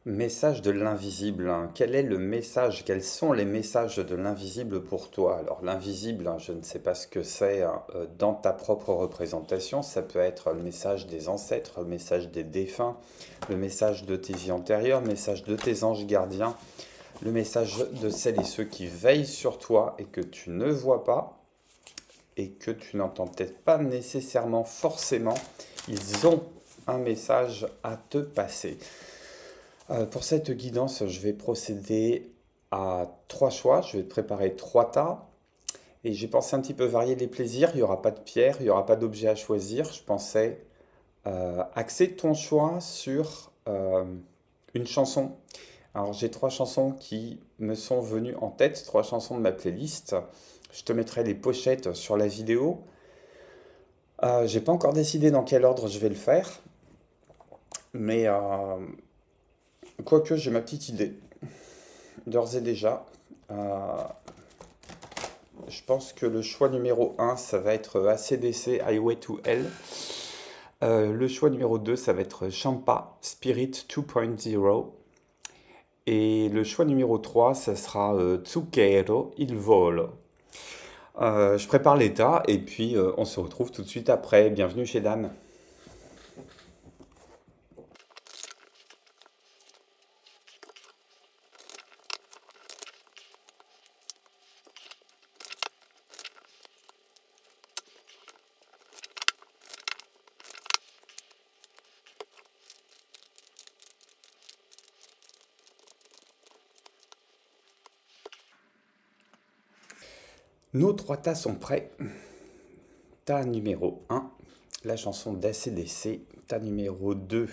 Message de l'invisible, hein. Quel est le message? Quels sont les messages de l'invisible pour toi? Alors l'invisible, hein, je ne sais pas ce que c'est hein, dans ta propre représentation. Ça peut être le message des ancêtres, le message des défunts, le message de tes vies antérieures, le message de tes anges gardiens, le message de celles et ceux qui veillent sur toi et que tu ne vois pas et que tu n'entends peut-être pas nécessairement forcément. Ils ont un message à te passer. Pour cette guidance, je vais procéder à trois choix. Je vais te préparer trois tas. Et j'ai pensé un petit peu varier les plaisirs. Il n'y aura pas de pierre, il n'y aura pas d'objet à choisir. Je pensais axer ton choix sur une chanson. Alors j'ai trois chansons qui me sont venues en tête, trois chansons de ma playlist. Je te mettrai les pochettes sur la vidéo. J'ai pas encore décidé dans quel ordre je vais le faire, mais quoique j'ai ma petite idée. D'ores et déjà, je pense que le choix numéro un, ça va être AC/DC Highway to Hell. Le choix numéro 2, ça va être Champa Spirit 2.0. Et le choix numéro 3, ça sera Zucchero il volo. Je prépare l'état et puis on se retrouve tout de suite après. Bienvenue chez Dan. Nos trois tas sont prêts. Tas numéro un, la chanson d'ACDC. Tas numéro 2,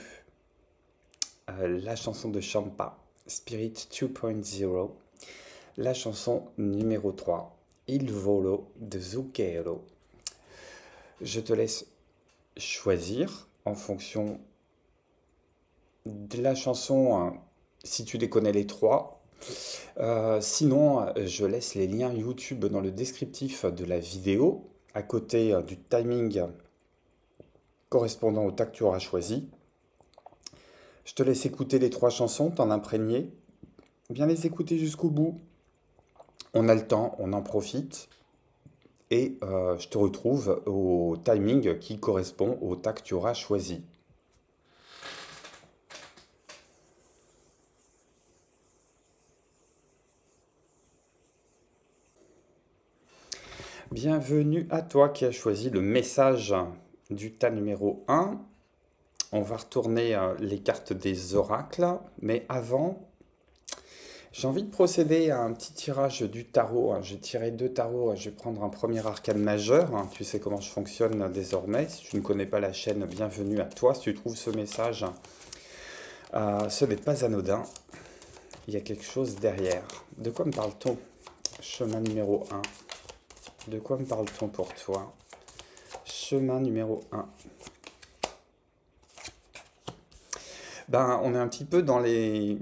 la chanson de Champa, Spirit 2.0. La chanson numéro 3, Il Volo de Zucchero. Je te laisse choisir en fonction de la chanson, hein, si tu les connais les trois. Sinon, je laisse les liens YouTube dans le descriptif de la vidéo, à côté du timing correspondant au tas que tu auras choisi. Je te laisse écouter les trois chansons, t'en imprégner, bien les écouter jusqu'au bout. On a le temps, on en profite. Et je te retrouve au timing qui correspond au tas que tu auras choisi. Bienvenue à toi qui as choisi le message du tas numéro un. On va retourner les cartes des oracles, mais avant, j'ai envie de procéder à un petit tirage du tarot. J'ai tiré deux tarots, je vais prendre un premier arcane majeur. Tu sais comment je fonctionne désormais. Si tu ne connais pas la chaîne, bienvenue à toi. Si tu trouves ce message, ce n'est pas anodin. Il y a quelque chose derrière. De quoi me parle-t-on? Chemin numéro un. De quoi me parle-t-on pour toi? Chemin numéro un. Ben, on est un petit peu dans les,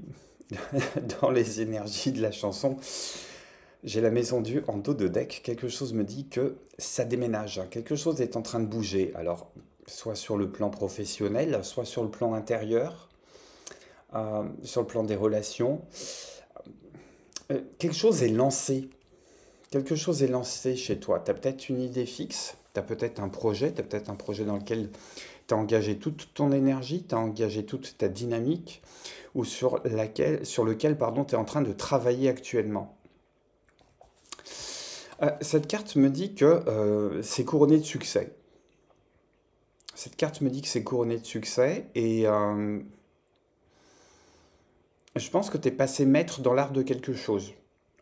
dans les énergies de la chanson. J'ai la maison Dieu en dos de deck. Quelque chose me dit que ça déménage. Quelque chose est en train de bouger. Alors, soit sur le plan professionnel, soit sur le plan intérieur, sur le plan des relations. Quelque chose est lancé. Quelque chose est lancé chez toi. Tu as peut-être une idée fixe, tu as peut-être un projet, tu as peut-être un projet dans lequel tu as engagé toute ton énergie, tu as engagé toute ta dynamique, ou sur lequel tu es en train de travailler actuellement. Cette carte me dit que c'est couronné de succès. Cette carte me dit que c'est couronné de succès et je pense que tu es passé maître dans l'art de quelque chose.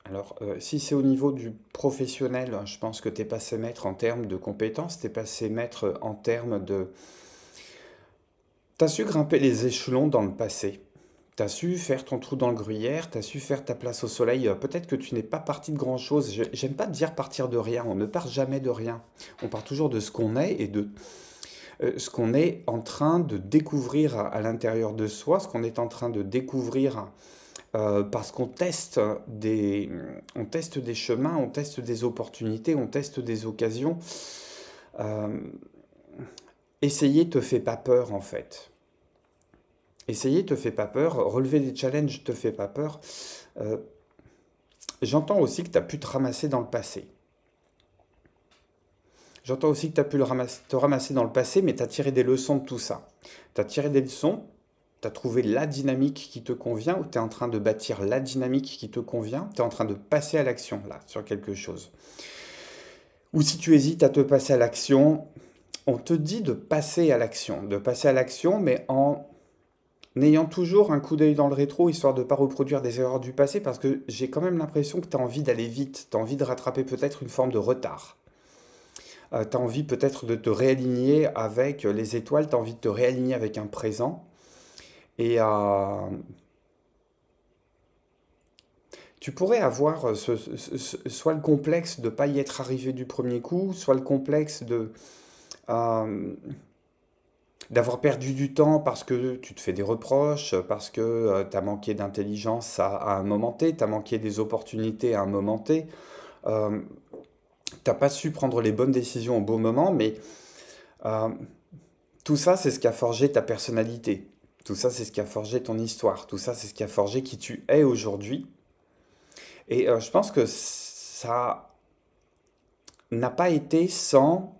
Alors, si c'est au niveau du professionnel, je pense que tu es passé maître en termes de compétences, tu es passé maître en termes de... Tu as su grimper les échelons dans le passé. Tu as su faire ton trou dans le gruyère, tu as su faire ta place au soleil. Peut-être que tu n'es pas parti de grand-chose. J'aime pas dire partir de rien, on ne part jamais de rien. On part toujours de ce qu'on est et de ce qu'on est en train de découvrir à l'intérieur de soi, ce qu'on est en train de découvrir parce on teste des chemins, on teste des opportunités, on teste des occasions. Euh, Essayer te fait pas peur en fait. essayer te fait pas peur, relever des challenges te fait pas peur. Euh, J'entends aussi que tu as pu te ramasser dans le passé. J'entends aussi que tu as pu te ramasser dans le passé, mais tu as tiré des leçons de tout ça. Tu as tiré des leçons, tu as trouvé la dynamique qui te convient, ou tu es en train de bâtir la dynamique qui te convient, tu es en train de passer à l'action là, sur quelque chose. Ou si tu hésites à te passer à l'action, on te dit de passer à l'action, mais en ayant toujours un coup d'œil dans le rétro, histoire de ne pas reproduire des erreurs du passé, parce que j'ai quand même l'impression que tu as envie d'aller vite, tu as envie de rattraper peut-être une forme de retard. Tu as envie peut-être de te réaligner avec les étoiles, tu as envie de te réaligner avec un présent. Et tu pourrais avoir soit le complexe de ne pas y être arrivé du premier coup, soit le complexe euh, d'avoir perdu du temps parce que tu te fais des reproches, parce que tu as manqué d'intelligence à un moment T, tu as manqué des opportunités à un moment T. Euh, T'as pas su prendre les bonnes décisions au bon moment, mais euh, tout ça, c'est ce qui a forgé ta personnalité. Tout ça, c'est ce qui a forgé ton histoire. Tout ça, c'est ce qui a forgé qui tu es aujourd'hui. Et je pense que ça n'a pas été sans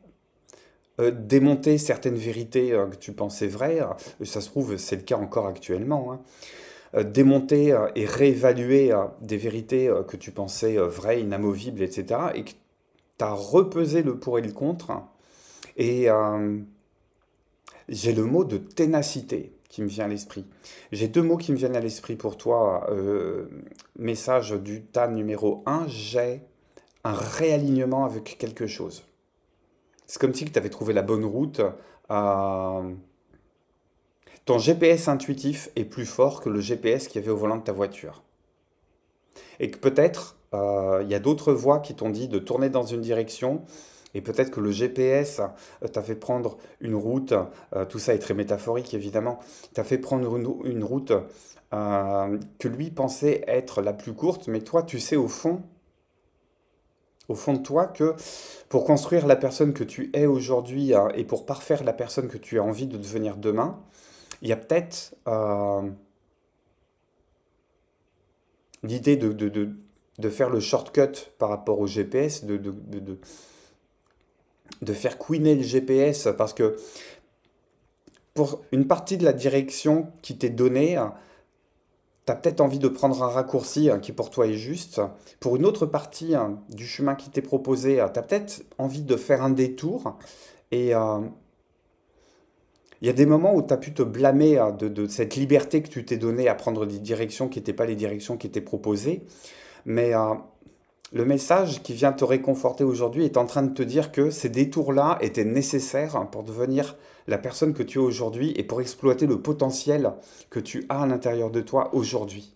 démonter certaines vérités que tu pensais vraies. Ça se trouve, c'est le cas encore actuellement, hein. Démonter et réévaluer des vérités que tu pensais vraies, inamovibles, etc. Et que tu as repesé le pour et le contre. Et j'ai le mot de ténacité qui me vient à l'esprit. J'ai deux mots qui me viennent à l'esprit pour toi. Message du tas numéro un, j'ai un réalignement avec quelque chose. C'est comme si tu avais trouvé la bonne route. euh, Ton GPS intuitif est plus fort que le GPS qu'il y avait au volant de ta voiture. Et que peut-être il y a d'autres voix qui t'ont dit de tourner dans une direction. Et peut-être que le GPS t'a fait prendre une route, tout ça est très métaphorique évidemment, t'a fait prendre une route que lui pensait être la plus courte, mais toi tu sais au fond de toi que pour construire la personne que tu es aujourd'hui et pour parfaire la personne que tu as envie de devenir demain, il y a peut-être l'idée de faire le shortcut par rapport au GPS, de faire couiner le GPS, parce que pour une partie de la direction qui t'est donnée, tu as peut-être envie de prendre un raccourci qui pour toi est juste. Pour une autre partie du chemin qui t'est proposé, tu as peut-être envie de faire un détour. Et il y a des moments où tu as pu te blâmer de cette liberté que tu t'es donnée à prendre des directions qui n'étaient pas les directions qui étaient proposées. Mais le message qui vient te réconforter aujourd'hui est en train de te dire que ces détours-là étaient nécessaires pour devenir la personne que tu es aujourd'hui et pour exploiter le potentiel que tu as à l'intérieur de toi aujourd'hui.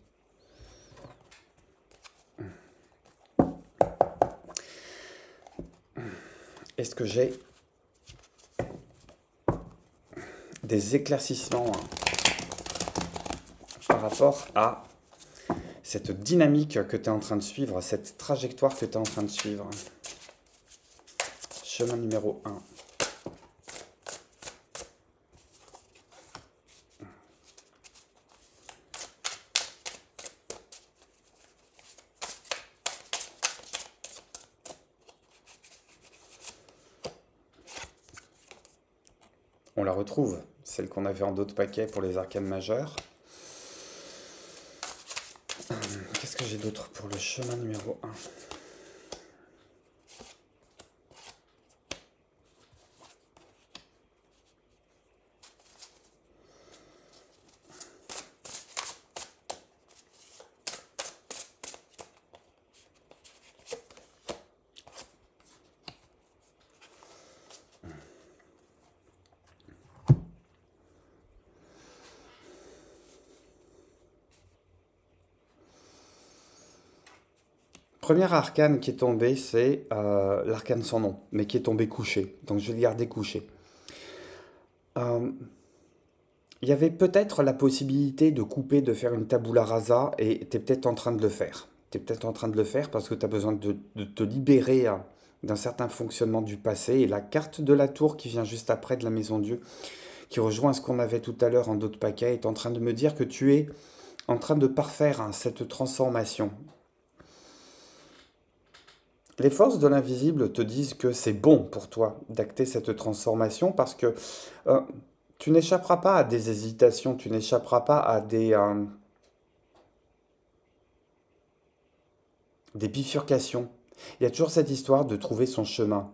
Est-ce que j'ai des éclaircissements par rapport à cette dynamique que tu es en train de suivre, cette trajectoire que tu es en train de suivre? Chemin numéro 1. On la retrouve, celle qu'on avait en d'autres paquets pour les arcanes majeures. Qu'est-ce que j'ai d'autre pour le chemin numéro 1? Premier arcane qui est tombé, c'est l'arcane sans nom, mais qui est tombé couché. Donc je vais le garder couché. Euh, Il y avait peut-être la possibilité de couper, de faire une tabula rasa, et tu es peut-être en train de le faire. Tu es peut-être en train de le faire parce que tu as besoin de te libérer d'un certain fonctionnement du passé. Et la carte de la tour qui vient juste après de la Maison Dieu, qui rejoint ce qu'on avait tout à l'heure en d'autres paquets, est en train de me dire que tu es en train de parfaire cette transformation. Les forces de l'invisible te disent que c'est bon pour toi d'acter cette transformation parce que euh, tu n'échapperas pas à des hésitations, tu n'échapperas pas à des bifurcations. Il y a toujours cette histoire de trouver son chemin.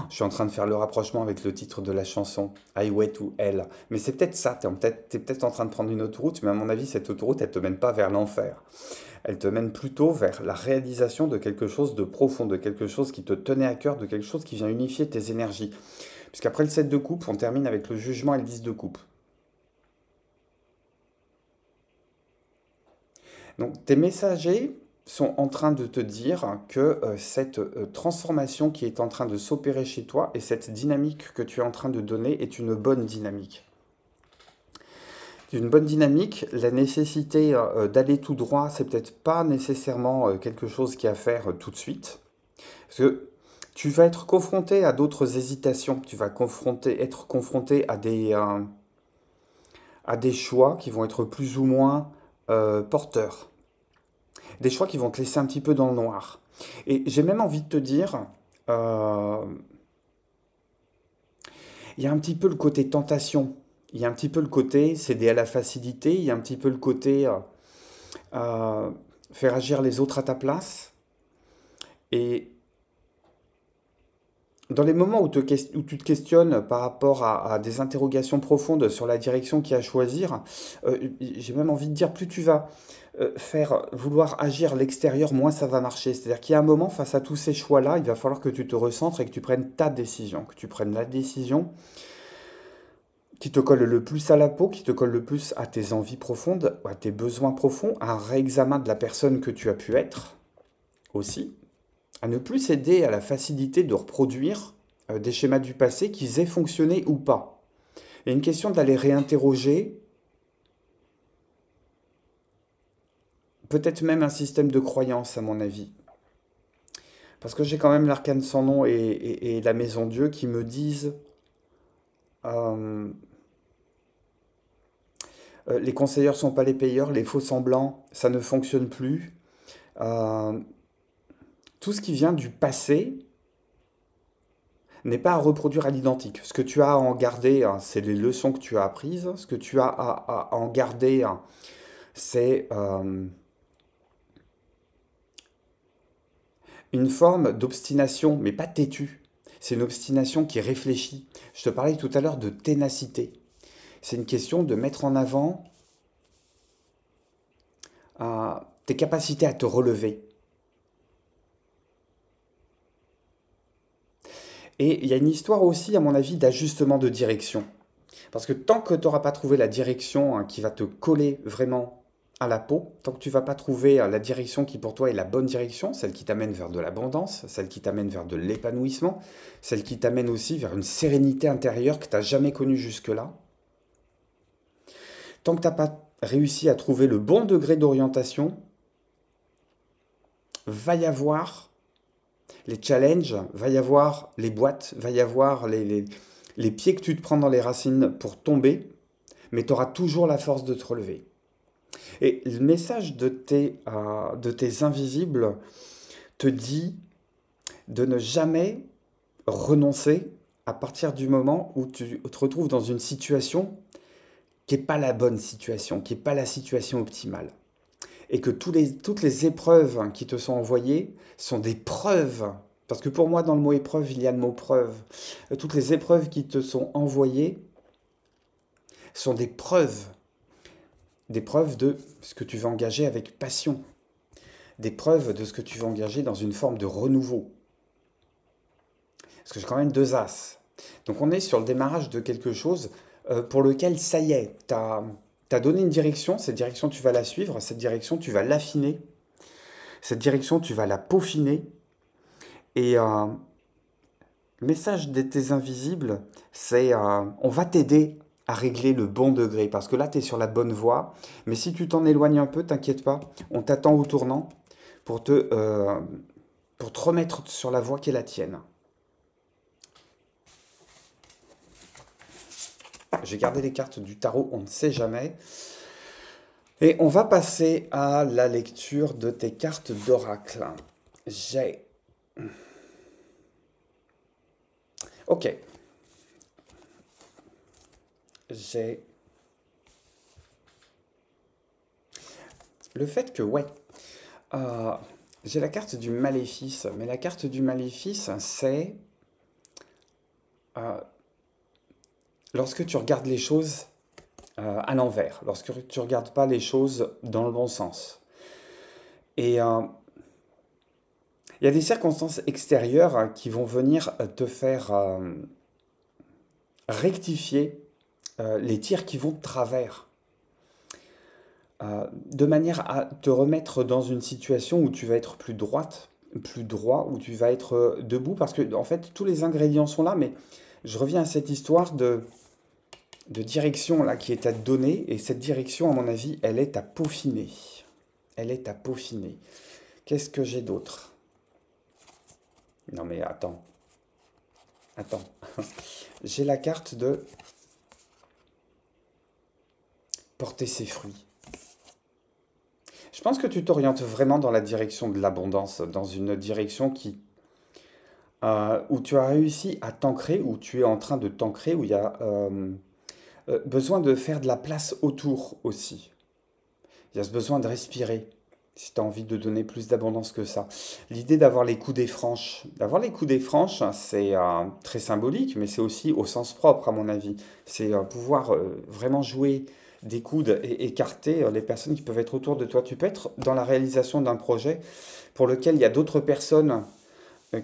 Je suis en train de faire le rapprochement avec le titre de la chanson, Highway to Hell. Mais c'est peut-être ça, t'es peut-être en train de prendre une autoroute, mais à mon avis, cette autoroute, elle te mène pas vers l'enfer. Elle te mène plutôt vers la réalisation de quelque chose de profond, de quelque chose qui te tenait à cœur, de quelque chose qui vient unifier tes énergies. Puisqu'après le 7 de coupe, on termine avec le jugement et le 10 de coupe. Donc tes messagers sont en train de te dire que cette transformation qui est en train de s'opérer chez toi et cette dynamique que tu es en train de donner est une bonne dynamique. Une bonne dynamique, la nécessité d'aller tout droit, c'est peut-être pas nécessairement quelque chose qui est à faire tout de suite. Parce que tu vas être confronté à d'autres hésitations, tu vas être confronté à des choix qui vont être plus ou moins porteurs. Des choix qui vont te laisser un petit peu dans le noir. Et j'ai même envie de te dire, euh, il y a un petit peu le côté tentation. Il y a un petit peu le côté céder à la facilité. Il y a un petit peu le côté euh, faire agir les autres à ta place. Et dans les moments où tu te questionnes par rapport à des interrogations profondes sur la direction qu'il y a à choisir, j'ai même envie de dire, plus tu vas vouloir agir à l'extérieur, moins ça va marcher. C'est-à-dire qu'il y a un moment, face à tous ces choix-là, il va falloir que tu te recentres et que tu prennes ta décision, que tu prennes la décision qui te colle le plus à la peau, qui te colle le plus à tes envies profondes, à tes besoins profonds, à un réexamen de la personne que tu as pu être aussi, à ne plus céder à la facilité de reproduire des schémas du passé, qu'ils aient fonctionné ou pas. Il y a une question d'aller réinterroger, peut-être même un système de croyance à mon avis. Parce que j'ai quand même l'arcane sans nom et la maison Dieu qui me disent euh, les conseilleurs sont pas les payeurs, les faux semblants, ça ne fonctionne plus. Euh, tout ce qui vient du passé n'est pas à reproduire à l'identique. Ce que tu as à en garder, hein, c'est les leçons que tu as apprises. Ce que tu as à en garder, hein, c'est une forme d'obstination, mais pas têtue. C'est une obstination qui réfléchit. Je te parlais tout à l'heure de ténacité. C'est une question de mettre en avant tes capacités à te relever. Et il y a une histoire aussi, à mon avis, d'ajustement de direction. Parce que tant que tu n'auras pas trouvé la direction hein, qui va te coller vraiment à la peau, tant que tu vas pas trouver la direction qui pour toi est la bonne direction, celle qui t'amène vers de l'abondance, celle qui t'amène vers de l'épanouissement, celle qui t'amène aussi vers une sérénité intérieure que tu n'as jamais connue jusque-là, tant que tu n'as pas réussi à trouver le bon degré d'orientation, va y avoir les challenges, va y avoir les boîtes, va y avoir les pieds que tu te prends dans les racines pour tomber, mais tu auras toujours la force de te relever. Et le message de tes invisibles te dit de ne jamais renoncer à partir du moment où tu te retrouves dans une situation qui n'est pas la bonne situation, qui n'est pas la situation optimale. Et que toutes les épreuves qui te sont envoyées sont des preuves. Parce que pour moi, dans le mot épreuve, il y a le mot preuve. Toutes les épreuves qui te sont envoyées sont des preuves. Des preuves de ce que tu vas engager avec passion. Des preuves de ce que tu vas engager dans une forme de renouveau. Parce que j'ai quand même deux as. Donc on est sur le démarrage de quelque chose pour lequel, ça y est, tu as donné une direction, cette direction tu vas la suivre, cette direction tu vas l'affiner, cette direction tu vas la peaufiner. Et le message de tes invisibles, c'est on va t'aider à régler le bon degré, parce que là tu es sur la bonne voie, mais si tu t'en éloignes un peu, t'inquiète pas, on t'attend au tournant pour pour te remettre sur la voie qui est la tienne. J'ai gardé les cartes du tarot, on ne sait jamais. Et on va passer à la lecture de tes cartes d'oracle. J'ai... Ok. J'ai... Le fait que, ouais, euh, j'ai la carte du maléfice, mais la carte du maléfice, c'est euh, lorsque tu regardes les choses à l'envers, lorsque tu regardes pas les choses dans le bon sens. Et il y a des circonstances extérieures qui vont venir te faire rectifier les tirs qui vont de travers, de manière à te remettre dans une situation où tu vas être plus droite, plus droit, où tu vas être debout, parce que en fait tous les ingrédients sont là, mais je reviens à cette histoire de direction là qui est à te donner, et cette direction, à mon avis, elle est à peaufiner. Elle est à peaufiner. Qu'est-ce que j'ai d'autre? Non mais attends, attends. J'ai la carte de porter ses fruits. Je pense que tu t'orientes vraiment dans la direction de l'abondance, dans une direction où tu as réussi à t'ancrer, où tu es en train de t'ancrer, où il y a besoin de faire de la place autour aussi. Il y a ce besoin de respirer, si tu as envie de donner plus d'abondance que ça. L'idée d'avoir les coudées franches. D'avoir les coudées franches, c'est très symbolique, mais c'est aussi au sens propre, à mon avis. C'est pouvoir vraiment jouer des coudes et écarter les personnes qui peuvent être autour de toi. Tu peux être dans la réalisation d'un projet pour lequel il y a d'autres personnes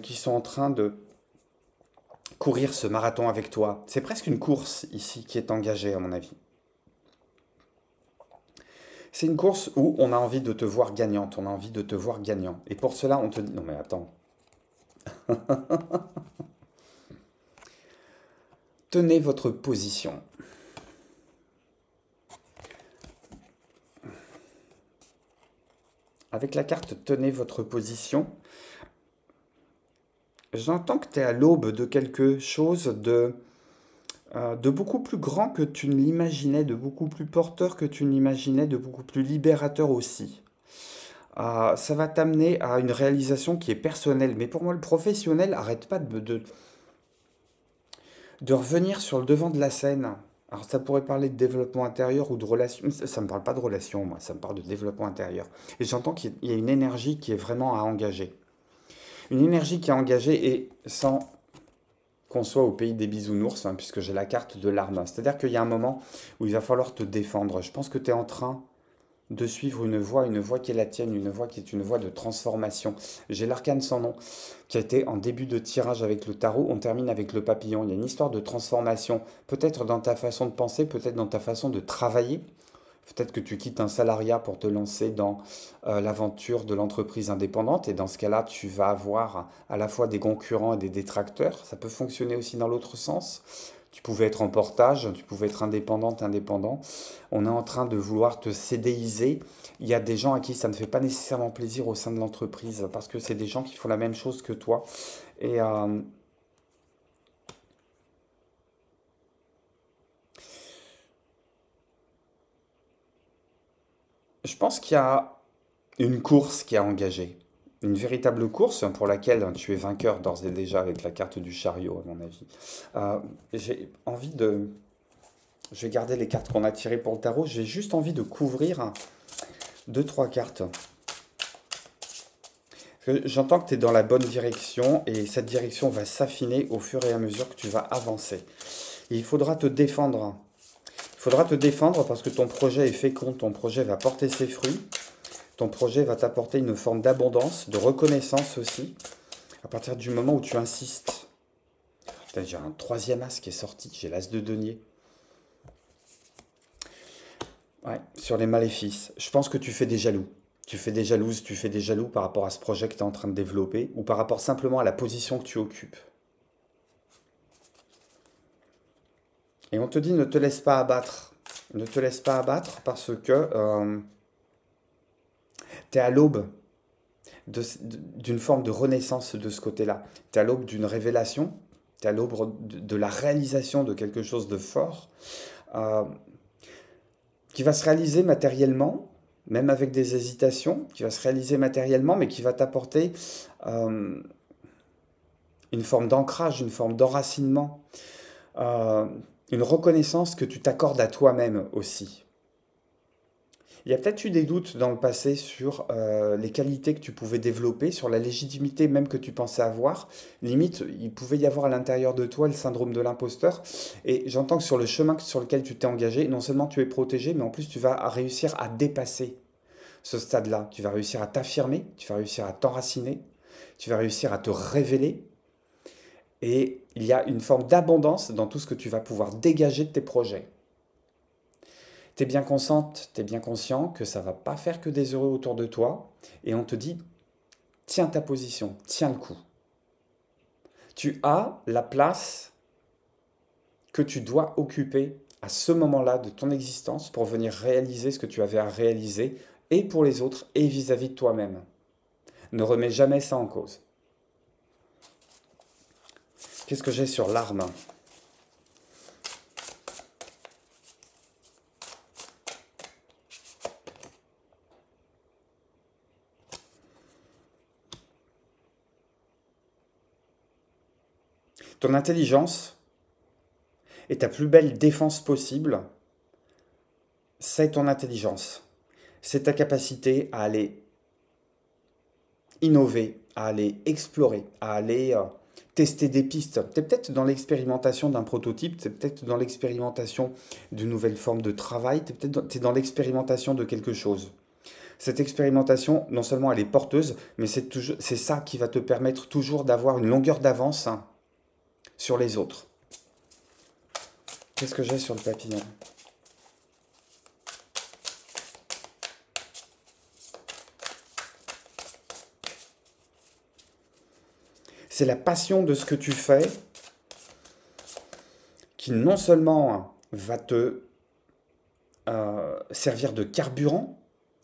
qui sont en train de courir ce marathon avec toi. C'est presque une course ici qui est engagée, à mon avis. C'est une course où on a envie de te voir gagnante, on a envie de te voir gagnant. Et pour cela, on te dit, non mais attends, tenez votre position. Avec la carte tenez votre position, j'entends que tu es à l'aube de quelque chose de beaucoup plus grand que tu ne l'imaginais, de beaucoup plus porteur que tu ne l'imaginais, de beaucoup plus libérateur aussi. Ça va t'amener à une réalisation qui est personnelle. Mais pour moi, le professionnel, arrête pas de revenir sur le devant de la scène. Alors ça pourrait parler de développement intérieur ou de relation. Ça me parle pas de relation, moi, ça me parle de développement intérieur. Et j'entends qu'il y a une énergie qui est vraiment à engager. Une énergie qui est engagée et sans qu'on soit au pays des bisounours, hein, puisque j'ai la carte de l'arme. C'est-à-dire qu'il y a un moment où il va falloir te défendre. Je pense que tu es en train de suivre une voie qui est la tienne, une voie qui est une voie de transformation. J'ai l'arcane sans nom, qui a été en début de tirage avec le tarot, on termine avec le papillon. Il y a une histoire de transformation, peut-être dans ta façon de penser, peut-être dans ta façon de travailler. Peut-être que tu quittes un salariat pour te lancer dans l'aventure de l'entreprise indépendante et dans ce cas-là, tu vas avoir à la fois des concurrents et des détracteurs. Ça peut fonctionner aussi dans l'autre sens. Tu pouvais être en portage, tu pouvais être indépendante, indépendant. On est en train de vouloir te CDiser. Il y a des gens à qui ça ne fait pas nécessairement plaisir au sein de l'entreprise parce que c'est des gens qui font la même chose que toi. Et je pense qu'il y a une course qui est engagée. Une véritable course pour laquelle tu es vainqueur d'ores et déjà avec la carte du chariot, à mon avis. J'ai envie de... Je vais garder les cartes qu'on a tirées pour le tarot. J'ai juste envie de couvrir deux, trois cartes. J'entends que tu es dans la bonne direction et cette direction va s'affiner au fur et à mesure que tu vas avancer. Et il faudra te défendre. Il faudra te défendre parce que ton projet est fécond, ton projet va porter ses fruits. Ton projet va t'apporter une forme d'abondance, de reconnaissance aussi, à partir du moment où tu insistes. J'ai un troisième as qui est sorti, j'ai l'as de denier. Ouais, sur les maléfices. Je pense que tu fais des jaloux. Tu fais des jalouses, tu fais des jaloux par rapport à ce projet que tu es en train de développer ou par rapport simplement à la position que tu occupes. Et on te dit ne te laisse pas abattre. Ne te laisse pas abattre parce que tu es à l'aube d'une forme de renaissance de ce côté-là. Tu es à l'aube d'une révélation, tu es à l'aube de la réalisation de quelque chose de fort, euh, qui va se réaliser matériellement, même avec des hésitations, qui va se réaliser matériellement, mais qui va t'apporter euh, une forme d'ancrage, une forme d'enracinement, euh, une reconnaissance que tu t'accordes à toi-même aussi. Il y a peut-être eu des doutes dans le passé sur les qualités que tu pouvais développer, sur la légitimité même que tu pensais avoir. Limite, il pouvait y avoir à l'intérieur de toi le syndrome de l'imposteur. Et j'entends que sur le chemin sur lequel tu t'es engagé, non seulement tu es protégé, mais en plus tu vas réussir à dépasser ce stade-là. Tu vas réussir à t'affirmer, tu vas réussir à t'enraciner, tu vas réussir à te révéler. Et il y a une forme d'abondance dans tout ce que tu vas pouvoir dégager de tes projets. Tu es bien consciente, tu es bien conscient que ça va pas faire que des heureux autour de toi. Et on te dit, tiens ta position, tiens le coup. Tu as la place que tu dois occuper à ce moment-là de ton existence pour venir réaliser ce que tu avais à réaliser, et pour les autres, et vis-à-vis de toi-même. Ne remets jamais ça en cause. Qu'est-ce que j'ai sur l'arme? Ton intelligence et ta plus belle défense possible, c'est ton intelligence. C'est ta capacité à aller innover, à aller explorer, à aller tester des pistes. Tu es peut-être dans l'expérimentation d'un prototype, tu es peut-être dans l'expérimentation d'une nouvelle forme de travail, tu es peut-être dans l'expérimentation de quelque chose. Cette expérimentation, non seulement elle est porteuse, mais c'est ça qui va te permettre toujours d'avoir une longueur d'avance sur les autres. Qu'est-ce que j'ai sur le papillon? C'est la passion de ce que tu fais qui non seulement va te servir de carburant,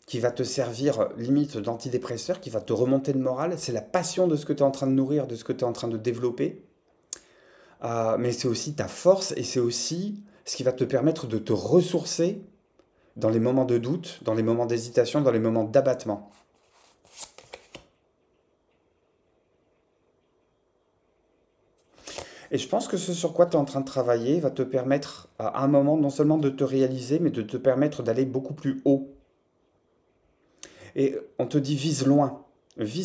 qui va te servir limite d'antidépresseur, qui va te remonter le moral, c'est la passion de ce que tu es en train de nourrir, de ce que tu es en train de développer, mais c'est aussi ta force et c'est aussi ce qui va te permettre de te ressourcer dans les moments de doute, dans les moments d'hésitation, dans les moments d'abattement. Et je pense que ce sur quoi tu es en train de travailler va te permettre à un moment non seulement de te réaliser, mais de te permettre d'aller beaucoup plus haut. Et on te dit vise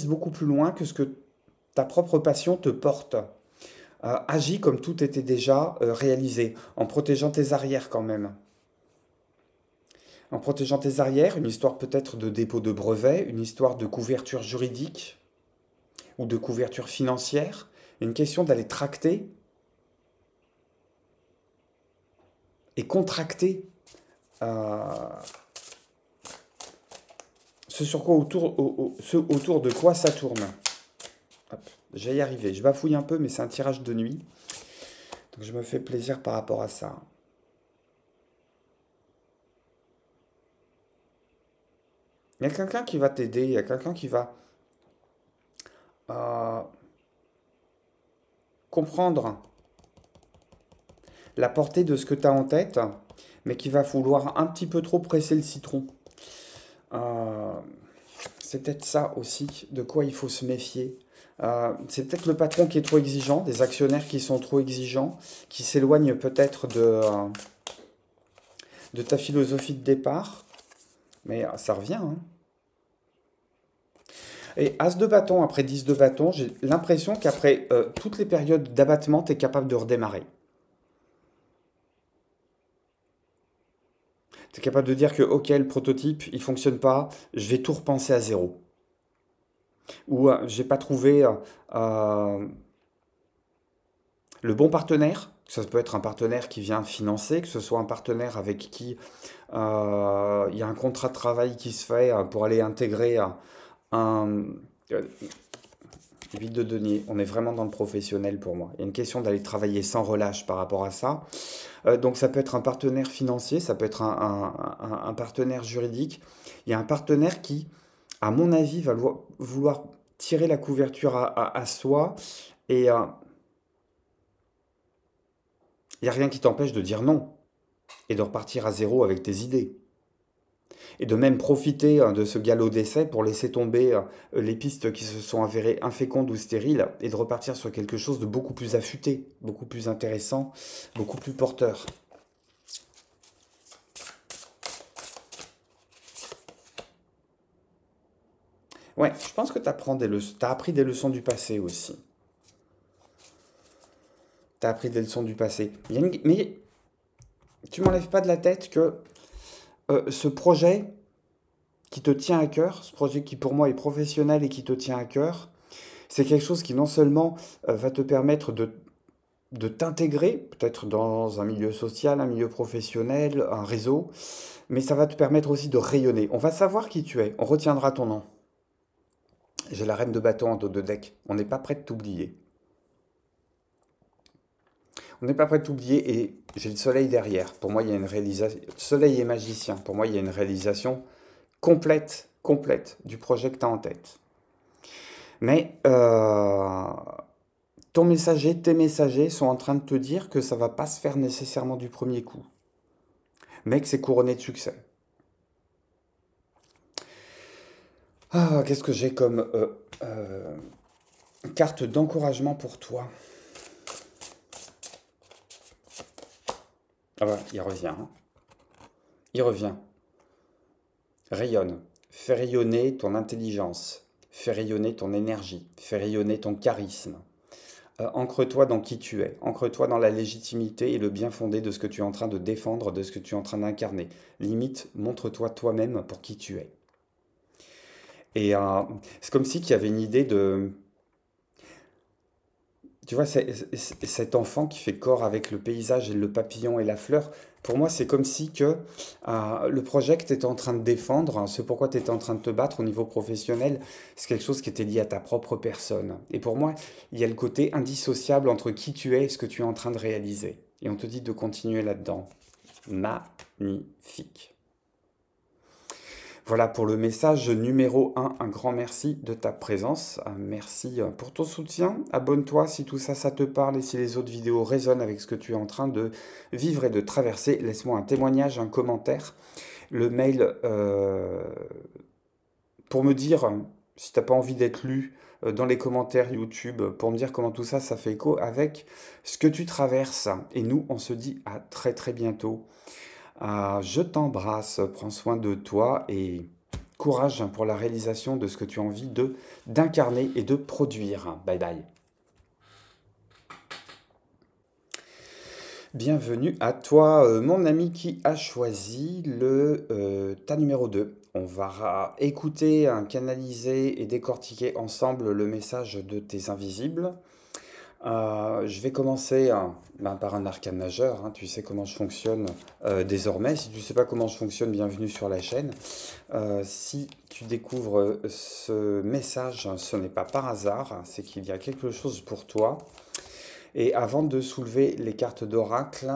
beaucoup plus loin que ce que ta propre passion te porte. Agis comme tout était déjà réalisé, en protégeant tes arrières quand même. En protégeant tes arrières, une histoire peut-être de dépôt de brevet, une histoire de couverture juridique ou de couverture financière, une question d'aller tracter et contracter ce sur quoi ce autour de quoi ça tourne. Hop, je vais y arriver. Je bafouille un peu, mais c'est un tirage de nuit. Donc je me fais plaisir par rapport à ça. Il y a quelqu'un qui va t'aider, il y a quelqu'un qui va euh, comprendre la portée de ce que tu as en tête, mais qui va vouloir un petit peu trop presser le citron. Euh, c'est peut-être ça aussi de quoi il faut se méfier. C'est peut-être le patron qui est trop exigeant, des actionnaires qui sont trop exigeants, qui s'éloignent peut-être de ta philosophie de départ, mais ça revient, hein. Et As de bâton après 10 de bâton, j'ai l'impression qu'après toutes les périodes d'abattement, tu es capable de redémarrer. Tu es capable de dire que, ok, le prototype, il fonctionne pas, je vais tout repenser à zéro. Ou j'ai pas trouvé euh, le bon partenaire. Ça peut être un partenaire qui vient financer, que ce soit un partenaire avec qui il y a un contrat de travail qui se fait pour aller intégrer un, euh, 8 de denier. On est vraiment dans le professionnel pour moi. Il y a une question d'aller travailler sans relâche par rapport à ça. Donc ça peut être un partenaire financier, ça peut être un partenaire juridique. Il y a un partenaire qui, à mon avis, va vouloir tirer la couverture à soi et Il n'y a rien qui t'empêche de dire non et de repartir à zéro avec tes idées. Et de même profiter de ce galop d'essai pour laisser tomber les pistes qui se sont avérées infécondes ou stériles et de repartir sur quelque chose de beaucoup plus affûté, beaucoup plus intéressant, beaucoup plus porteur. Ouais, je pense que tu as appris des leçons du passé aussi. Tu as appris des leçons du passé. Mais tu m'enlèves pas de la tête que ce projet qui te tient à cœur, ce projet qui pour moi est professionnel et qui te tient à cœur, c'est quelque chose qui non seulement va te permettre de t'intégrer, peut-être dans un milieu social, un milieu professionnel, un réseau, mais ça va te permettre aussi de rayonner. On va savoir qui tu es, on retiendra ton nom. J'ai la reine de bâton en dos de deck, on n'est pas prêt de t'oublier. On n'est pas prêt de t'oublier et j'ai le soleil derrière. Pour moi, il y a une réalisation. Soleil et magicien. Pour moi, il y a une réalisation complète du projet que tu as en tête. Mais ton messager, tes messagers sont en train de te dire que ça va pas se faire nécessairement du premier coup, mais que c'est couronné de succès. Ah, qu'est-ce que j'ai comme carte d'encouragement pour toi? Ah bah, il revient, hein. Il revient. Rayonne. Fais rayonner ton intelligence. Fais rayonner ton énergie. Fais rayonner ton charisme. Ancre-toi dans qui tu es. Ancre-toi dans la légitimité et le bien fondé de ce que tu es en train de défendre, de ce que tu es en train d'incarner. Limite, montre-toi toi-même pour qui tu es. Et c'est comme si qu'il y avait une idée de... Tu vois, cet enfant qui fait corps avec le paysage et le papillon et la fleur, pour moi, c'est comme si que le projet que tu étais en train de défendre, hein, ce pourquoi tu étais en train de te battre au niveau professionnel, c'est quelque chose qui était lié à ta propre personne. Et pour moi, il y a le côté indissociable entre qui tu es et ce que tu es en train de réaliser. Et on te dit de continuer là-dedans. Magnifique. Voilà pour le message numéro 1. Un grand merci de ta présence. Merci pour ton soutien. Abonne-toi si tout ça, ça te parle et si les autres vidéos résonnent avec ce que tu es en train de vivre et de traverser. Laisse-moi un témoignage, un commentaire. Le mail pour me dire si tu n'as pas envie d'être lu dans les commentaires YouTube, pour me dire comment tout ça, ça fait écho avec ce que tu traverses. Et nous, on se dit à très très bientôt. Je t'embrasse, prends soin de toi et courage pour la réalisation de ce que tu as envie d'incarner et de produire. Bye bye. Bienvenue à toi, mon ami qui a choisi ta numéro 2. On va écouter, canaliser et décortiquer ensemble le message de tes invisibles. Je vais commencer par un arcane majeur, hein. Tu sais comment je fonctionne désormais. Si tu ne sais pas comment je fonctionne, bienvenue sur la chaîne. Si tu découvres ce message, ce n'est pas par hasard, c'est qu'il y a quelque chose pour toi. Et avant de soulever les cartes d'oracle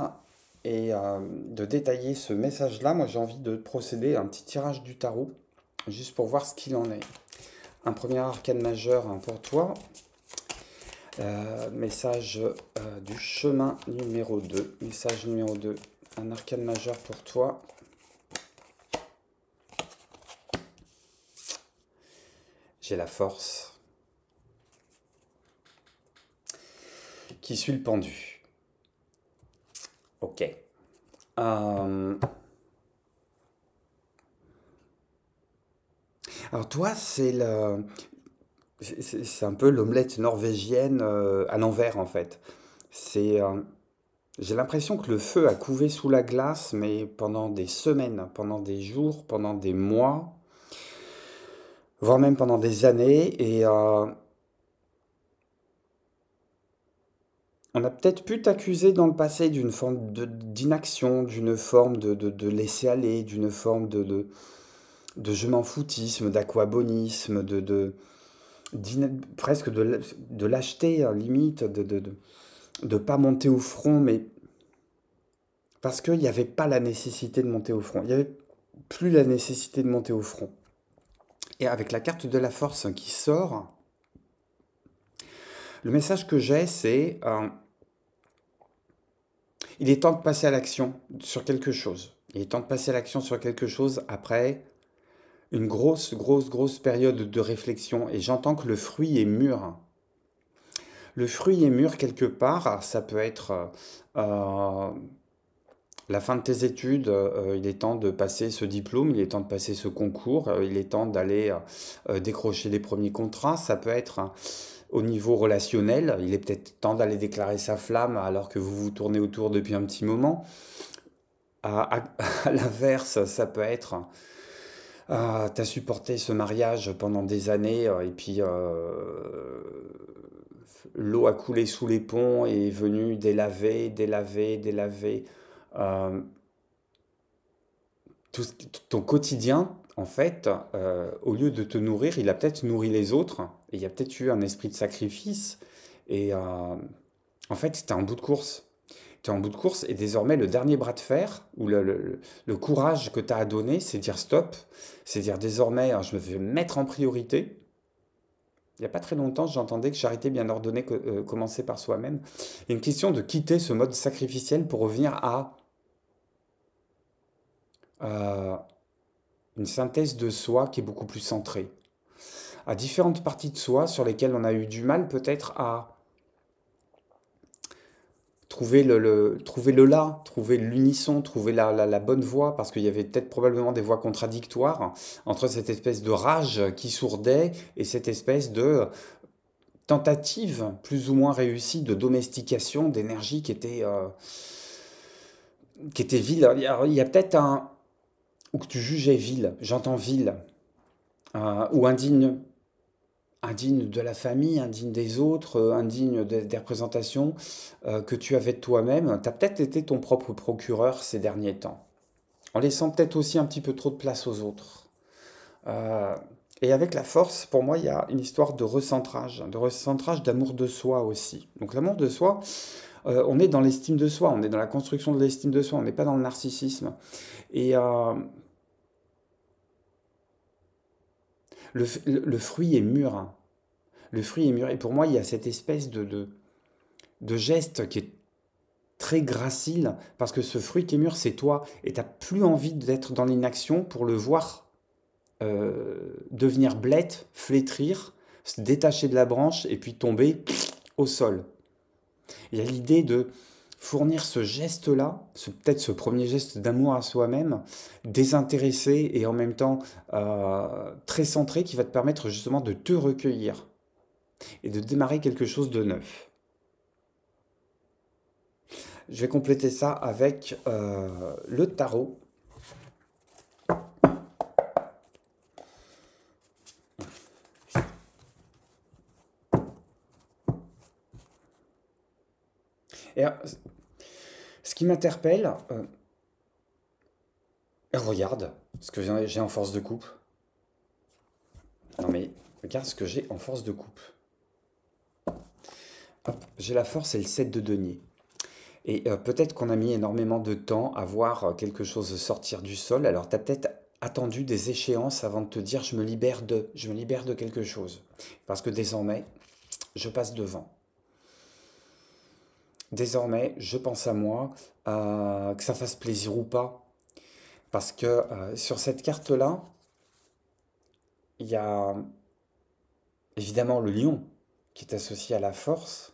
et de détailler ce message-là, moi j'ai envie de procéder à un petit tirage du tarot, juste pour voir ce qu'il en est. Un premier arcane majeur pour toi. Message du chemin numéro 2. Message numéro 2. Un arcane majeur pour toi. J'ai la force. Qui suit le pendu. Ok. Alors toi, c'est un peu l'omelette norvégienne à l'envers en fait. J'ai l'impression que le feu a couvé sous la glace, mais pendant des semaines, pendant des jours, pendant des mois, voire même pendant des années. Et on a peut-être pu t'accuser dans le passé d'une forme d'inaction, d'une forme de laisser aller, d'une forme de je m'en foutisme, d'aquabonisme, presque de lâcheté, hein, limite, de pas monter au front, mais parce qu'il n'y avait pas la nécessité de monter au front. Il n'y avait plus la nécessité de monter au front. Et avec la carte de la force qui sort, le message que j'ai, c'est Il est temps de passer à l'action sur quelque chose. Il est temps de passer à l'action sur quelque chose après une grosse période de réflexion. Et j'entends que le fruit est mûr. Le fruit est mûr quelque part. Alors, ça peut être euh, la fin de tes études. Il est temps de passer ce diplôme. Il est temps de passer ce concours. Il est temps d'aller décrocher les premiers contrats. Ça peut être au niveau relationnel. Il est peut-être temps d'aller déclarer sa flamme alors que vous vous tournez autour depuis un petit moment. À l'inverse, ça peut être t'as supporté ce mariage pendant des années et puis l'eau a coulé sous les ponts et est venue délaver. Euh, tout, ton quotidien, en fait, au lieu de te nourrir, il a peut-être nourri les autres et il y a peut-être eu un esprit de sacrifice. Et en fait, tu es en bout de course. Tu es en bout de course et désormais le dernier bras de fer ou le courage que tu as à donner, c'est dire stop, c'est dire désormais je me vais mettre en priorité. Il n'y a pas très longtemps, j'entendais que charité bien ordonnée commençait par soi-même. Il y a une question de quitter ce mode sacrificiel pour revenir à euh, une synthèse de soi qui est beaucoup plus centrée. À différentes parties de soi sur lesquelles on a eu du mal peut-être à trouver le là, trouver l'unisson, trouver la bonne voie, parce qu'il y avait peut-être probablement des voix contradictoires entre cette espèce de rage qui sourdait et cette espèce de tentative plus ou moins réussie de domestication d'énergie qui était vile. Il y a peut-être un... ou que tu jugeais vil, j'entends vil, ou indigne, indigne de la famille, indigne des autres, indigne des représentations que tu avais de toi-même. Tu as peut-être été ton propre procureur ces derniers temps, en laissant peut-être aussi un petit peu trop de place aux autres. Euh, et avec la force, pour moi, il y a une histoire de recentrage d'amour de soi aussi. Donc l'amour de soi, on est dans l'estime de soi, on est dans la construction de l'estime de soi, on n'est pas dans le narcissisme. Et le fruit est mûr, hein. Le fruit est mûr. Et pour moi, il y a cette espèce de geste qui est très gracile, parce que ce fruit qui est mûr, c'est toi. Et tu n'as plus envie d'être dans l'inaction pour le voir devenir blette, flétrir, se détacher de la branche et puis tomber au sol. Il y a l'idée de fournir ce geste-là, peut-être ce premier geste d'amour à soi-même, désintéressé et en même temps très centré, qui va te permettre justement de te recueillir et de démarrer quelque chose de neuf. Je vais compléter ça avec le tarot. Et ce qui m'interpelle, regarde ce que j'ai en force de coupe. Non mais regarde ce que j'ai en force de coupe. Hop, j'ai la force et le 7 de denier. Et peut-être qu'on a mis énormément de temps à voir quelque chose sortir du sol. Alors tu as peut-être attendu des échéances avant de te dire je me libère de quelque chose. Parce que désormais, je passe devant. Désormais, je pense à moi, que ça fasse plaisir ou pas. Parce que sur cette carte-là, il y a évidemment le lion qui est associé à la force,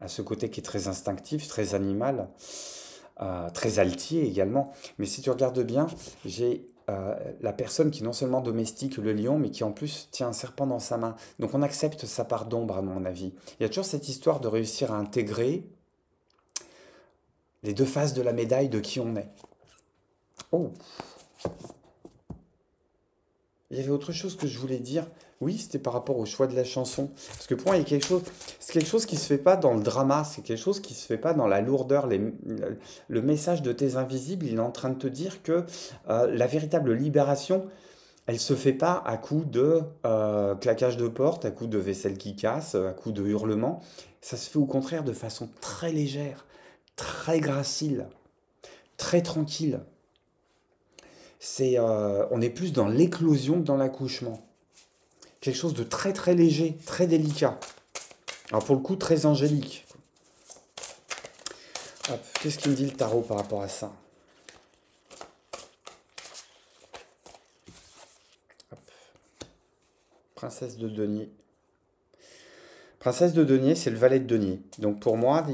à ce côté qui est très instinctif, très animal, très altier également. Mais si tu regardes bien, j'ai la personne qui non seulement domestique le lion, mais qui en plus tient un serpent dans sa main. Donc on accepte sa part d'ombre, à mon avis. Il y a toujours cette histoire de réussir à intégrer les deux faces de la médaille de qui on est. Oh, il y avait autre chose que je voulais dire. Oui, c'était par rapport au choix de la chanson. Parce que pour moi, il y a quelque chose, c'est quelque chose qui ne se fait pas dans le drama, c'est quelque chose qui ne se fait pas dans la lourdeur. Le message de tes invisibles, il est en train de te dire que la véritable libération, elle ne se fait pas à coup de claquage de porte, à coup de vaisselle qui casse, à coup de hurlement. Ça se fait au contraire de façon très légère, très gracile, très tranquille. On est plus dans l'éclosion que dans l'accouchement. Quelque chose de très très léger, très délicat. Alors pour le coup, très angélique. Hop, qu'est-ce qu'il me dit le tarot par rapport à ça? Hop. Princesse de denier. Princesse de denier, c'est le valet de denier. Donc pour moi,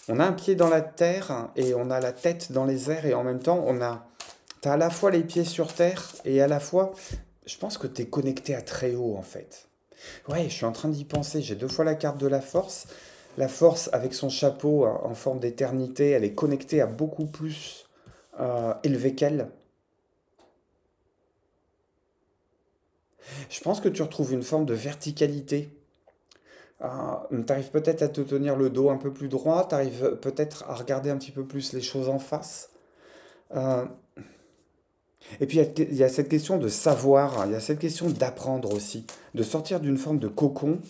on a un pied dans la terre et on a la tête dans les airs et en même temps, t'as à la fois les pieds sur terre et à la fois, je pense que tu es connecté à très haut en fait. Ouais, je suis en train d'y penser. J'ai deux fois la carte de la force. La force, avec son chapeau en forme d'éternité, elle est connectée à beaucoup plus élevé qu'elle. Je pense que tu retrouves une forme de verticalité. Tu arrives peut-être à te tenir le dos un peu plus droit, tu arrives peut-être à regarder un petit peu plus les choses en face. Euh, et puis il y a cette question de savoir, il y a cette question d'apprendre aussi, de sortir d'une forme de cocon.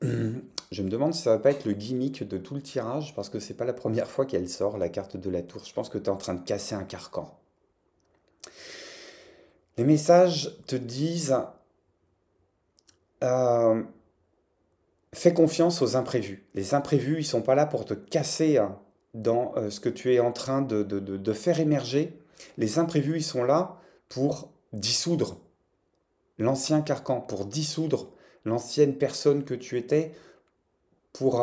Je me demande si ça va pas être le gimmick de tout le tirage, parce que c'est pas la première fois qu'elle sort, la carte de la tour. Je pense que tu es en train de casser un carcan. Les messages te disent euh, fais confiance aux imprévus. Les imprévus, ils sont pas là pour te casser hein, dans ce que tu es en train de faire émerger. Les imprévus, ils sont là pour dissoudre l'ancien carcan, pour dissoudre l'ancienne personne que tu étais, pour...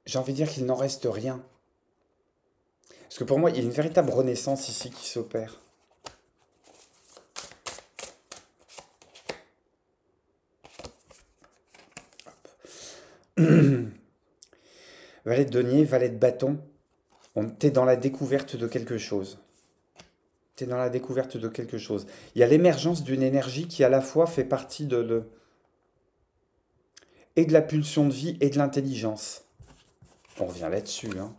j'ai envie de dire qu'il n'en reste rien. Parce que pour moi, il y a une véritable renaissance ici qui s'opère. Valet de denier, valet de bâton, t'es dans la découverte de quelque chose. T'es dans la découverte de quelque chose. Il y a l'émergence d'une énergie qui à la fois fait partie et de la pulsion de vie et de l'intelligence. On revient là-dessus, hein.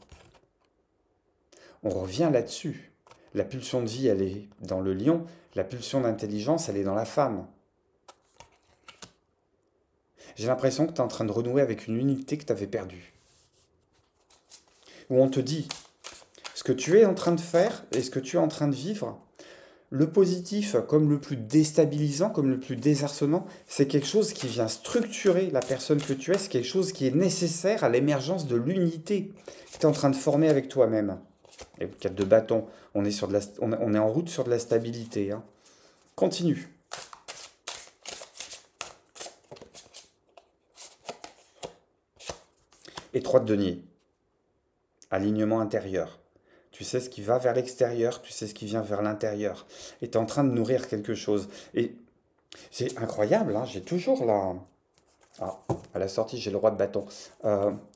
On revient là-dessus. La pulsion de vie, elle est dans le lion. La pulsion d'intelligence, elle est dans la femme. J'ai l'impression que tu es en train de renouer avec une unité que tu avais perdue. Où on te dit, ce que tu es en train de faire et ce que tu es en train de vivre, le positif comme le plus déstabilisant, comme le plus désarçonnant, c'est quelque chose qui vient structurer la personne que tu es, c'est quelque chose qui est nécessaire à l'émergence de l'unité que tu es en train de former avec toi-même. Et 4 de bâton, on est, on est en route sur de la stabilité. Hein. Continue. Et 3 de denier. Alignement intérieur. Tu sais ce qui va vers l'extérieur, tu sais ce qui vient vers l'intérieur. Et tu es en train de nourrir quelque chose. Et c'est incroyable, hein, j'ai toujours la... Ah, à la sortie, j'ai le roi de bâton.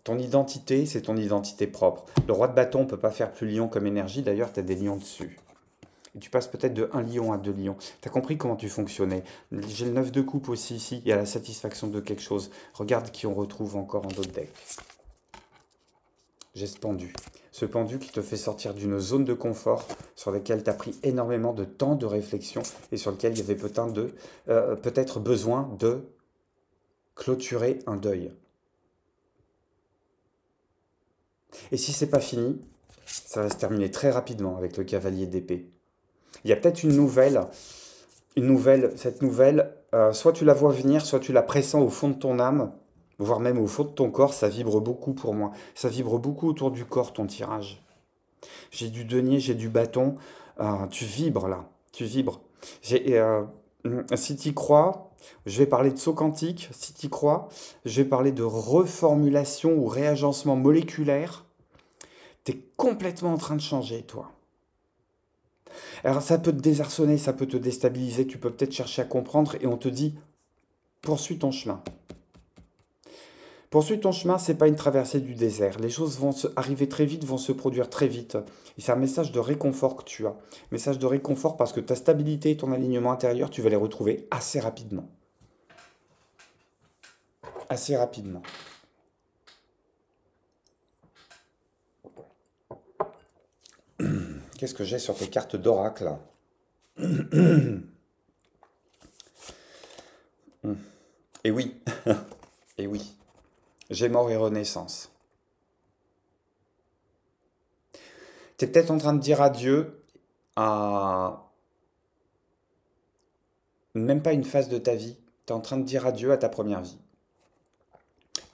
Ton identité, c'est ton identité propre. Le roi de bâton ne peut pas faire plus lion comme énergie, d'ailleurs, tu as des lions dessus. Et tu passes peut-être de 1 lion à 2 lions. Tu as compris comment tu fonctionnais. J'ai le 9 de coupe aussi ici, il y a la satisfaction de quelque chose. Regarde qui on retrouve encore en d'autres decks. J'ai ce pendu. Ce pendu qui te fait sortir d'une zone de confort sur laquelle tu as pris énormément de temps de réflexion et sur lequel il y avait peut-être besoin de clôturer un deuil. Et si c'est pas fini, ça va se terminer très rapidement avec le cavalier d'épée. Il y a peut-être cette nouvelle, soit tu la vois venir, soit tu la pressens au fond de ton âme, voire même au fond de ton corps, ça vibre beaucoup pour moi. Ça vibre beaucoup autour du corps, ton tirage. J'ai du denier, j'ai du bâton, tu vibres là, tu vibres. Si tu y crois, je vais parler de saut quantique, si tu y crois, je vais parler de reformulation ou réagencement moléculaire. Tu es complètement en train de changer, toi. Alors ça peut te désarçonner, ça peut te déstabiliser, tu peux peut-être chercher à comprendre et on te dit, poursuis ton chemin. Poursuis ton chemin, c'est pas une traversée du désert. Les choses vont arriver très vite, vont se produire très vite. Et c'est un message de réconfort que tu as. Message de réconfort parce que ta stabilité et ton alignement intérieur, tu vas les retrouver assez rapidement. Assez rapidement. Qu'est-ce que j'ai sur tes cartes d'oracle? Et oui, et oui. J'ai mort et renaissance. Tu es peut-être en train de dire adieu à même pas une phase de ta vie, Tu es en train de dire adieu à ta première vie.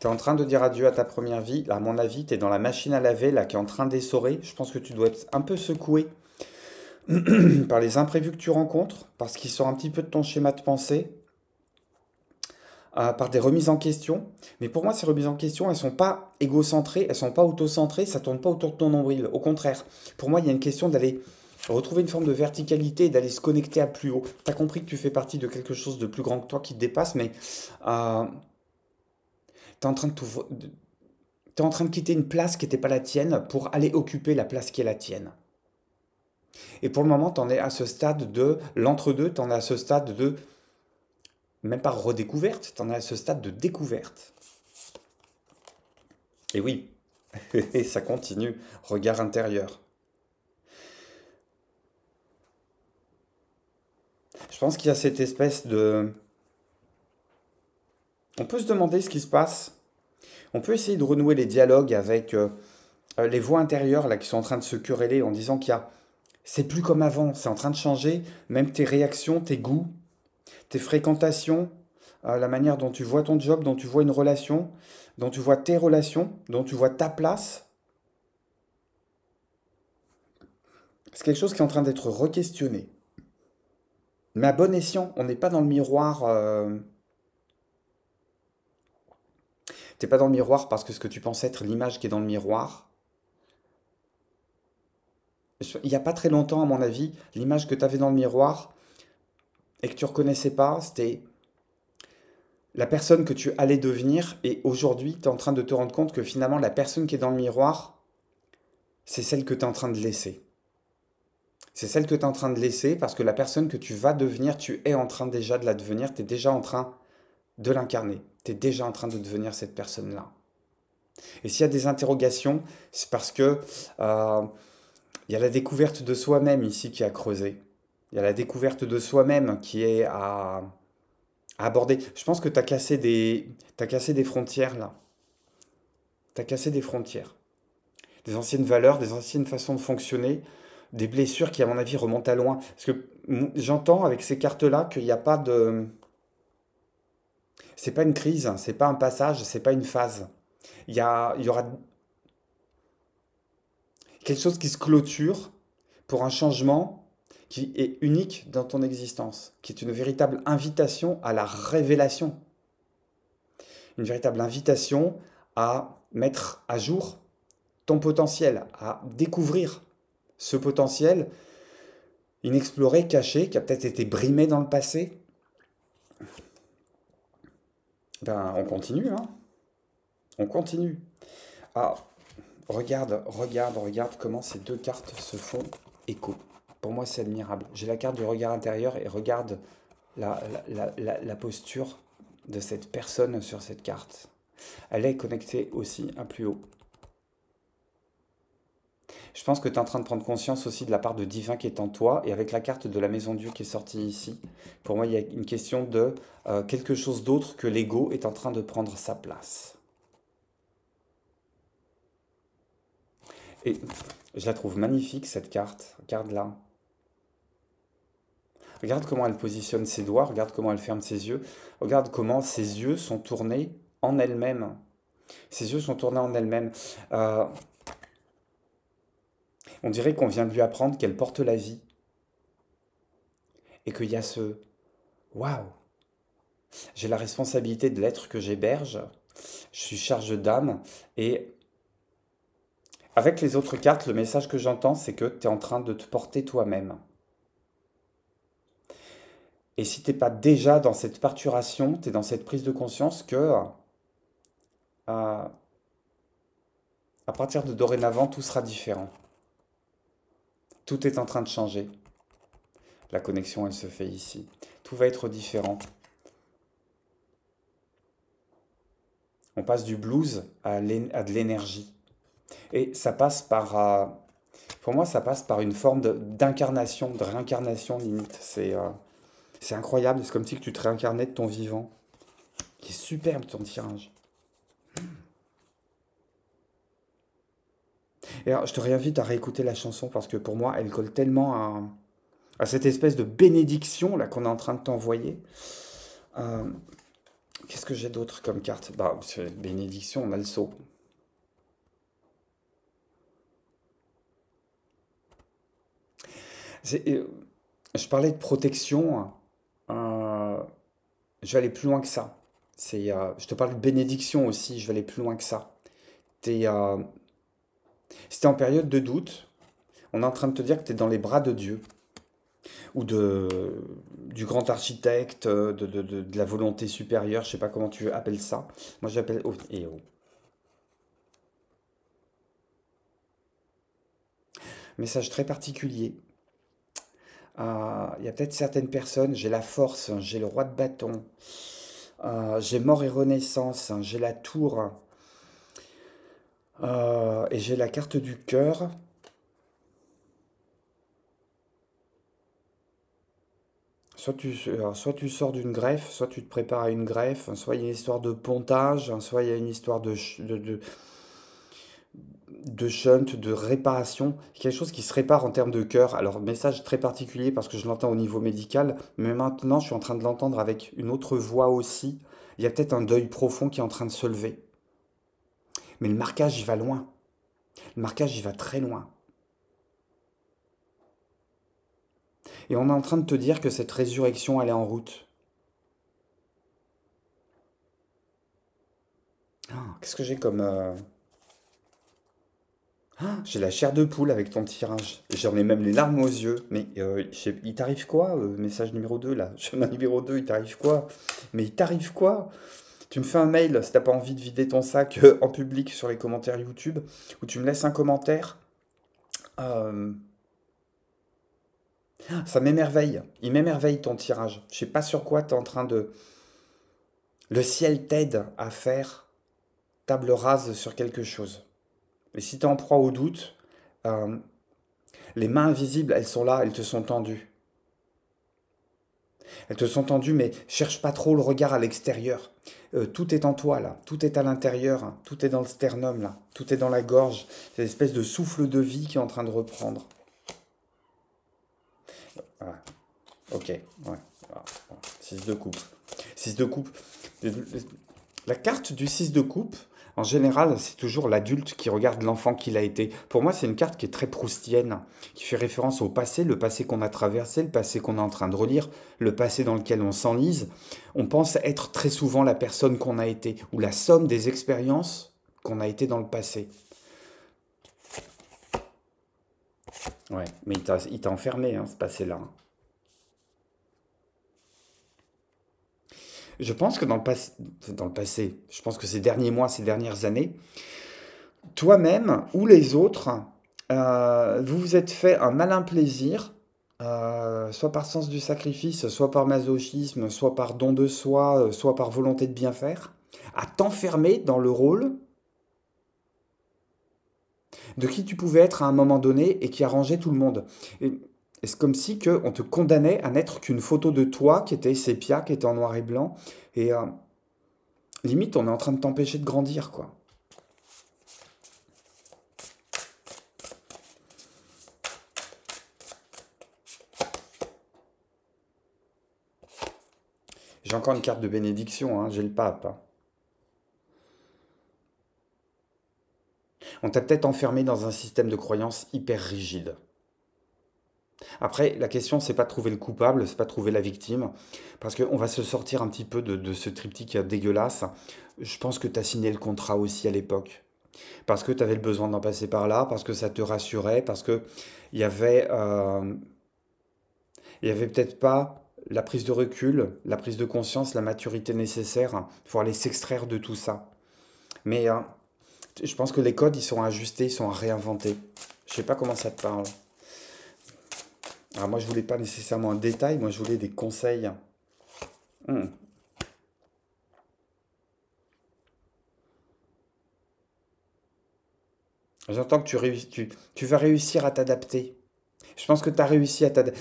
Tu es en train de dire adieu à ta première vie. Là, à mon avis, tu es dans la machine à laver, là, qui est en train d'essorer. Je pense que tu dois être un peu secoué par les imprévus que tu rencontres, parce qu'ils sortent un petit peu de ton schéma de pensée, par des remises en question. Mais pour moi, ces remises en question, elles sont pas égocentrées, elles sont pas autocentrées, ça tourne pas autour de ton nombril. Au contraire, pour moi, il y a une question d'aller retrouver une forme de verticalité et d'aller se connecter à plus haut. Tu as compris que tu fais partie de quelque chose de plus grand que toi qui te dépasse, mais tu es en train de t'es en train de quitter une place qui n'était pas la tienne pour aller occuper la place qui est la tienne. Et pour le moment, tu en es à ce stade de l'entre-deux, tu en es à ce stade de, même pas redécouverte, tu en es à ce stade de découverte. Et oui, et ça continue, regard intérieur. Je pense qu'il y a cette espèce de... On peut se demander ce qui se passe. On peut essayer de renouer les dialogues avec les voix intérieures là, qui sont en train de se quereller en disant qu'il y a... C'est plus comme avant, c'est en train de changer, même tes réactions, tes goûts, tes fréquentations, la manière dont tu vois ton job, dont tu vois une relation, dont tu vois tes relations, dont tu vois ta place. C'est quelque chose qui est en train d'être re-questionné. Mais à bon escient, on n'est pas dans le miroir. T'es pas dans le miroir parce que ce que tu penses être l'image qui est dans le miroir. Il n'y a pas très longtemps, à mon avis, l'image que tu avais dans le miroir et que tu reconnaissais pas, c'était la personne que tu allais devenir. Et aujourd'hui, tu es en train de te rendre compte que finalement, la personne qui est dans le miroir, c'est celle que tu es en train de laisser. C'est celle que tu es en train de laisser parce que la personne que tu vas devenir, tu es en train déjà de la devenir, tu es déjà en train de l'incarner. Tu es déjà en train de devenir cette personne-là. Et s'il y a des interrogations, c'est parce que il y a la découverte de soi-même ici qui a creusé. Il y a la découverte de soi-même qui est à aborder. Je pense que t'as cassé des frontières là. Tu as cassé des frontières. Des anciennes valeurs, des anciennes façons de fonctionner, des blessures qui, à mon avis, remontent à loin. Parce que j'entends avec ces cartes-là qu'il n'y a pas de... C'est pas une crise, c'est pas un passage, c'est pas une phase. Il y aura quelque chose qui se clôture pour un changement qui est unique dans ton existence, qui est une véritable invitation à la révélation, une véritable invitation à mettre à jour ton potentiel, à découvrir ce potentiel inexploré, caché, qui a peut-être été brimé dans le passé. Ben, on continue, hein. On continue. Ah, regarde comment ces deux cartes se font écho. Pour moi, c'est admirable. J'ai la carte du regard intérieur et regarde la posture de cette personne sur cette carte. Elle est connectée aussi à plus haut. Je pense que tu es en train de prendre conscience aussi de la part de divin qui est en toi. Et avec la carte de la Maison Dieu qui est sortie ici, pour moi, il y a une question de quelque chose d'autre que l'ego est en train de prendre sa place. Et je la trouve magnifique, cette carte. Regarde-la. Regarde comment elle positionne ses doigts, regarde comment elle ferme ses yeux, regarde comment ses yeux sont tournés en elle-même. Ses yeux sont tournés en elle-même. Euh, on dirait qu'on vient de lui apprendre qu'elle porte la vie. Et qu'il y a ce waouh, j'ai la responsabilité de l'être que j'héberge, je suis charge d'âme. Et avec les autres cartes, le message que j'entends, c'est que tu es en train de te porter toi-même. Et si tu n'es pas déjà dans cette parturation, tu es dans cette prise de conscience que à partir de dorénavant, tout sera différent. Tout est en train de changer. La connexion, elle se fait ici. Tout va être différent. On passe du blues à de l'énergie. Et ça passe par, pour moi, ça passe par une forme d'incarnation, de réincarnation limite. C'est incroyable, c'est comme si tu te réincarnais de ton vivant. Qui est superbe ton tirage. Et alors, je te réinvite à réécouter la chanson parce que pour moi, elle colle tellement à cette espèce de bénédiction là qu'on est en train de t'envoyer. Euh, Qu'est-ce que j'ai d'autre comme carte? Bah, bénédiction, on a le sceau. Je parlais de protection. euh, je vais aller plus loin que ça. Je te parle de bénédiction aussi, je vais aller plus loin que ça. T'es, euh, Si t'es en période de doute, on est en train de te dire que tu es dans les bras de Dieu, ou du grand architecte, de la volonté supérieure, je sais pas comment tu appelles ça. Moi j'appelle... Oh, et oh. Message très particulier. Il y a peut-être certaines personnes, j'ai la force, j'ai le roi de bâton, j'ai mort et renaissance, j'ai la tour, et j'ai la carte du cœur. Soit tu sors d'une greffe, soit tu te prépares à une greffe, soit il y a une histoire de pontage, soit il y a une histoire de shunt, de réparation, quelque chose qui se répare en termes de cœur. Alors, message très particulier parce que je l'entends au niveau médical, mais maintenant je suis en train de l'entendre avec une autre voix aussi. Il y a peut-être un deuil profond qui est en train de se lever. Mais le marquage, il va loin. Le marquage, il va très loin. Et on est en train de te dire que cette résurrection, elle est en route. Qu'est-ce que j'ai comme... J'ai la chair de poule avec ton tirage. J'en ai même les larmes aux yeux. Mais il t'arrive quoi, message numéro 2 là? Chemin numéro 2, il t'arrive quoi? Mais il t'arrive quoi? Tu me fais un mail si t'as pas envie de vider ton sac en public sur les commentaires YouTube, ou tu me laisses un commentaire. Euh, Ça m'émerveille. Il m'émerveille ton tirage. Je sais pas sur quoi t'es en train de... Le ciel t'aide à faire table rase sur quelque chose. Et si t'es en proie au doute, euh, les mains invisibles, elles sont là, elles te sont tendues. Elles te sont tendues, mais cherche pas trop le regard à l'extérieur. Tout est en toi, là. Tout est à l'intérieur, hein. Tout est dans le sternum, là. Tout est dans la gorge. C'est l'espèce de souffle de vie qui est en train de reprendre. Voilà. Ok. Ouais. Voilà. 6 de coupe. 6 de coupe. La carte du 6 de coupe, en général, c'est toujours l'adulte qui regarde l'enfant qu'il a été. Pour moi, c'est une carte qui est très proustienne, qui fait référence au passé, le passé qu'on a traversé, le passé qu'on est en train de relire, le passé dans lequel on s'enlise. On pense être très souvent la personne qu'on a été, ou la somme des expériences qu'on a été dans le passé. Ouais, mais il t'a enfermé, hein, ce passé-là. Je pense que dans le passé, je pense que ces derniers mois, ces dernières années, toi-même ou les autres, vous vous êtes fait un malin plaisir, soit par sens du sacrifice, soit par masochisme, soit par don de soi, soit par volonté de bien faire, à t'enfermer dans le rôle de qui tu pouvais être à un moment donné et qui arrangeait tout le monde. Et c'est comme si que on te condamnait à n'être qu'une photo de toi qui était sépia, qui était en noir et blanc, et limite on est en train de t'empêcher de grandir, quoi. J'ai encore une carte de bénédiction, hein, j'ai le pape, hein. On t'a peut-être enfermé dans un système de croyance hyper rigide. Après, la question, c'est pas de trouver le coupable, c'est pas de trouver la victime, parce qu'on va se sortir un petit peu de ce triptyque dégueulasse. Je pense que tu as signé le contrat aussi à l'époque, parce que tu avais le besoin d'en passer par là, parce que ça te rassurait, parce que il y avait, euh, il y avait peut-être pas la prise de recul, la prise de conscience, la maturité nécessaire pour aller s'extraire de tout ça. Mais je pense que les codes, ils sont ajustés, ils sont à réinventer. Je sais pas comment ça te parle. Alors moi, je voulais pas nécessairement un détail, moi, je voulais des conseils. Hmm. J'entends que tu vas réussir à t'adapter. Je pense que tu as réussi à t'adapter.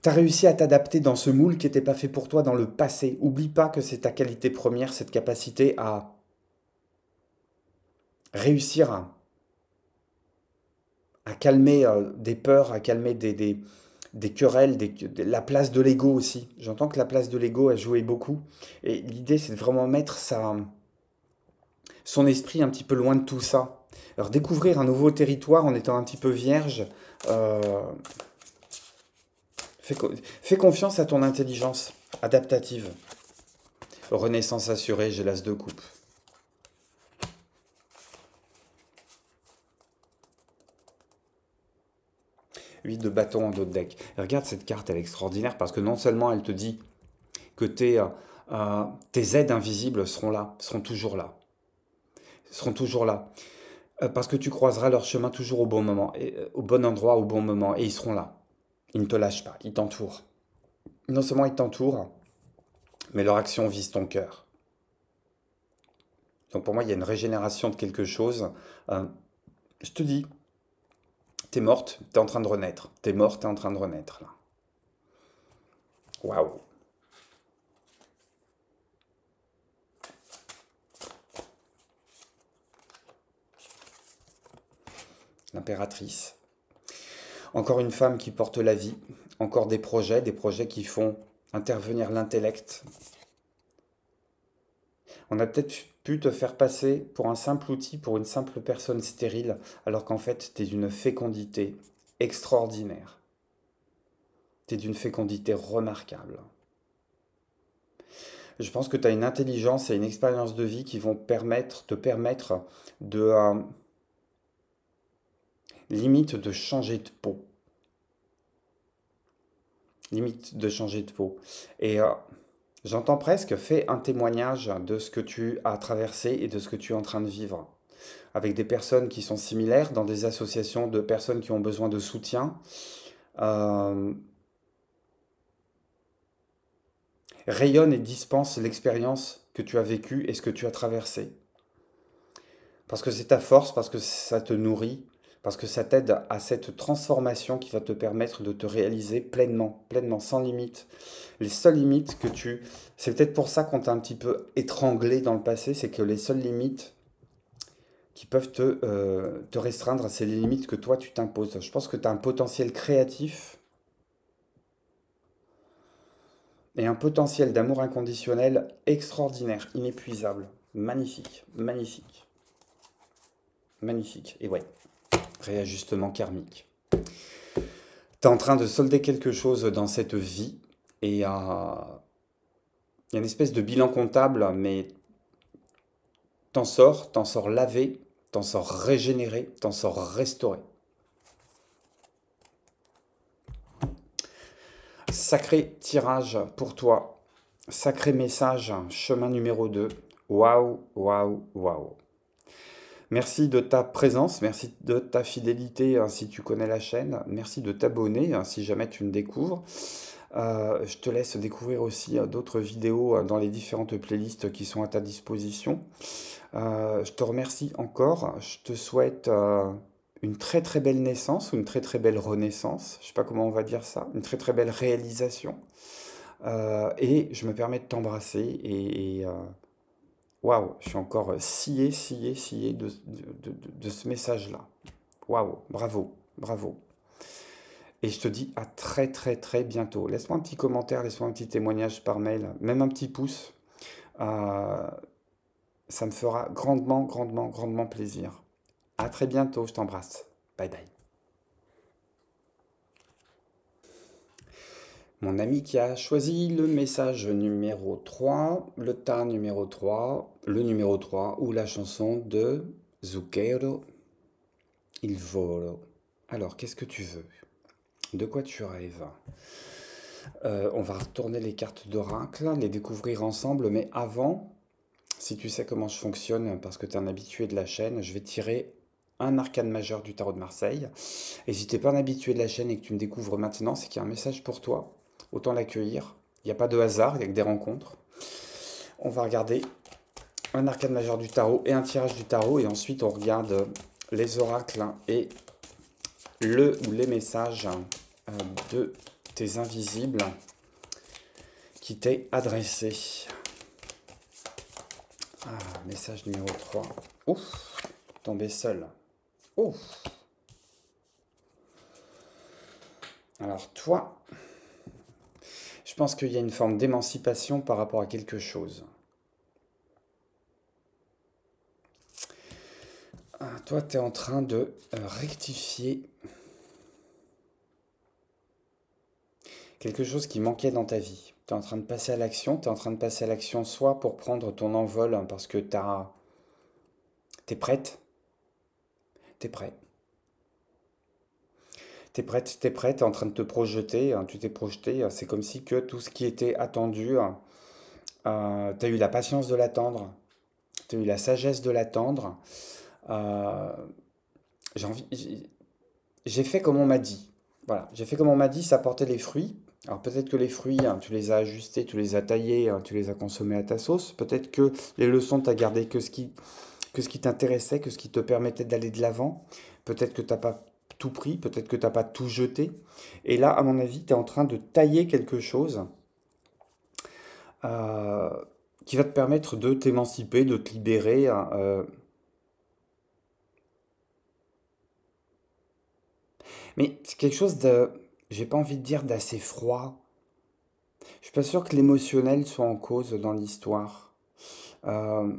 T'as réussi à t'adapter dans ce moule qui n'était pas fait pour toi dans le passé. Oublie pas que c'est ta qualité première, cette capacité à réussir à calmer des peurs, à calmer des querelles, la place de l'ego aussi. J'entends que la place de l'ego a joué beaucoup. Et l'idée, c'est de vraiment mettre son esprit un petit peu loin de tout ça. Alors découvrir un nouveau territoire en étant un petit peu vierge, euh, fais, fais confiance à ton intelligence adaptative. Renaissance assurée, j'ai l'as de coupe. 8 de bâton en dos de deck. Et regarde cette carte, elle est extraordinaire parce que non seulement elle te dit que tes aides invisibles seront là, seront toujours là. Seront toujours là. Parce que tu croiseras leur chemin toujours au bon moment, et, au bon endroit, au bon moment, et ils seront là. Ils ne te lâchent pas, ils t'entourent. Non seulement ils t'entourent, mais leur action vise ton cœur. Donc pour moi, il y a une régénération de quelque chose. Euh, je te dis, t'es morte, t'es en train de renaître. T'es mort, t'es en train de renaître, là. Waouh! L'impératrice. Encore une femme qui porte la vie. Encore des projets qui font intervenir l'intellect. On a peut-être pu te faire passer pour un simple outil, pour une simple personne stérile, alors qu'en fait, tu es d'une fécondité extraordinaire. Tu es d'une fécondité remarquable. Je pense que tu as une intelligence et une expérience de vie qui vont te permettre de, limite, de changer de peau. Limite de changer de peau. Et j'entends presque, fais un témoignage de ce que tu as traversé et de ce que tu es en train de vivre. Avec des personnes qui sont similaires, dans des associations de personnes qui ont besoin de soutien. Euh, Rayonne et dispense l'expérience que tu as vécue et ce que tu as traversé. Parce que c'est ta force, parce que ça te nourrit, parce que ça t'aide à cette transformation qui va te permettre de te réaliser pleinement, pleinement, sans limite. Les seules limites que tu... C'est peut-être pour ça qu'on t'a un petit peu étranglé dans le passé, c'est que les seules limites qui peuvent te restreindre, c'est les limites que toi tu t'imposes. Je pense que tu as un potentiel créatif et un potentiel d'amour inconditionnel extraordinaire, inépuisable, magnifique, magnifique, magnifique. Et ouais, réajustement karmique. Tu es en train de solder quelque chose dans cette vie et il y a une espèce de bilan comptable, mais t'en sors lavé, t'en sors régénéré, t'en sors restauré. Sacré tirage pour toi, sacré message, chemin numéro 2. Waouh, waouh, waouh. Merci de ta présence, merci de ta fidélité si tu connais la chaîne, merci de t'abonner si jamais tu me découvres. Je te laisse découvrir aussi d'autres vidéos dans les différentes playlists qui sont à ta disposition. Je te remercie encore, je te souhaite une très très belle naissance ou une très très belle renaissance, je sais pas comment on va dire ça, une très très belle réalisation. Et je me permets de t'embrasser et waouh, je suis encore scié, scié, scié de ce message-là. Waouh, bravo, bravo. Et je te dis à très très très bientôt. Laisse-moi un petit commentaire, laisse-moi un petit témoignage par mail, même un petit pouce. Euh, Ça me fera grandement, grandement, grandement plaisir. À très bientôt, je t'embrasse. Bye bye. Mon ami qui a choisi le message numéro 3, le tas numéro 3, le numéro 3 ou la chanson de Zucchero il volo. Alors, qu'est-ce que tu veux? De quoi tu rêves? On va retourner les cartes d'oracle, les découvrir ensemble, mais avant, si tu sais comment je fonctionne, parce que tu es un habitué de la chaîne, je vais tirer un arcane majeur du tarot de Marseille. Et si tu n'es pas un habitué de la chaîne et que tu me découvres maintenant, c'est qu'il y a un message pour toi. Autant l'accueillir. Il n'y a pas de hasard, il n'y a que des rencontres. On va regarder un arcane majeur du tarot et un tirage du tarot. Et ensuite, on regarde les oracles et le ou les messages de tes invisibles qui t'est adressé. Ah, message numéro 3. Ouf, tombé seul. Ouf. Alors toi, je pense qu'il y a une forme d'émancipation par rapport à quelque chose. Toi, tu es en train de rectifier quelque chose qui manquait dans ta vie. Tu es en train de passer à l'action, tu es en train de passer à l'action soit pour prendre ton envol parce que t'es prête, t'es prêt. T'es prête, t'es prête, t'es en train de te projeter, tu t'es projeté, c'est comme si que tout ce qui était attendu, t'as eu la patience de l'attendre, t'as eu la sagesse de l'attendre, euh, j'ai envie, j'ai fait comme on m'a dit. Voilà, j'ai fait comme on m'a dit, ça portait les fruits. Alors peut-être que les fruits, tu les as ajustés, tu les as taillés, tu les as consommés à ta sauce. Peut-être que les leçons, tu as gardé que ce qui t'intéressait, que ce qui te permettait d'aller de l'avant. Peut-être que tu n'as pas tout pris, peut-être que tu n'as pas tout jeté. Et là, à mon avis, tu es en train de tailler quelque chose euh, qui va te permettre de t'émanciper, de te libérer. Mais c'est quelque chose de, j'ai pas envie de dire d'assez froid. Je suis pas sûr que l'émotionnel soit en cause dans l'histoire. Euh,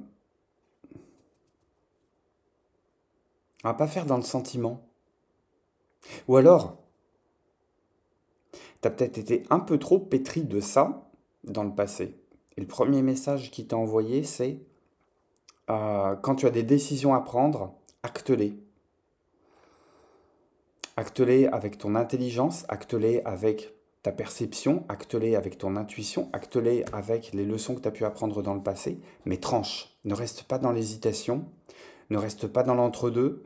on va pas faire dans le sentiment. Ou alors, t'as peut-être été un peu trop pétri de ça dans le passé. Et le premier message qu'il t'a envoyé, c'est quand tu as des décisions à prendre, acte-les. Acte-les avec ton intelligence, acte-les avec ta perception, acte-les avec ton intuition, acte-les avec les leçons que tu as pu apprendre dans le passé, mais tranche. Ne reste pas dans l'hésitation, ne reste pas dans l'entre-deux.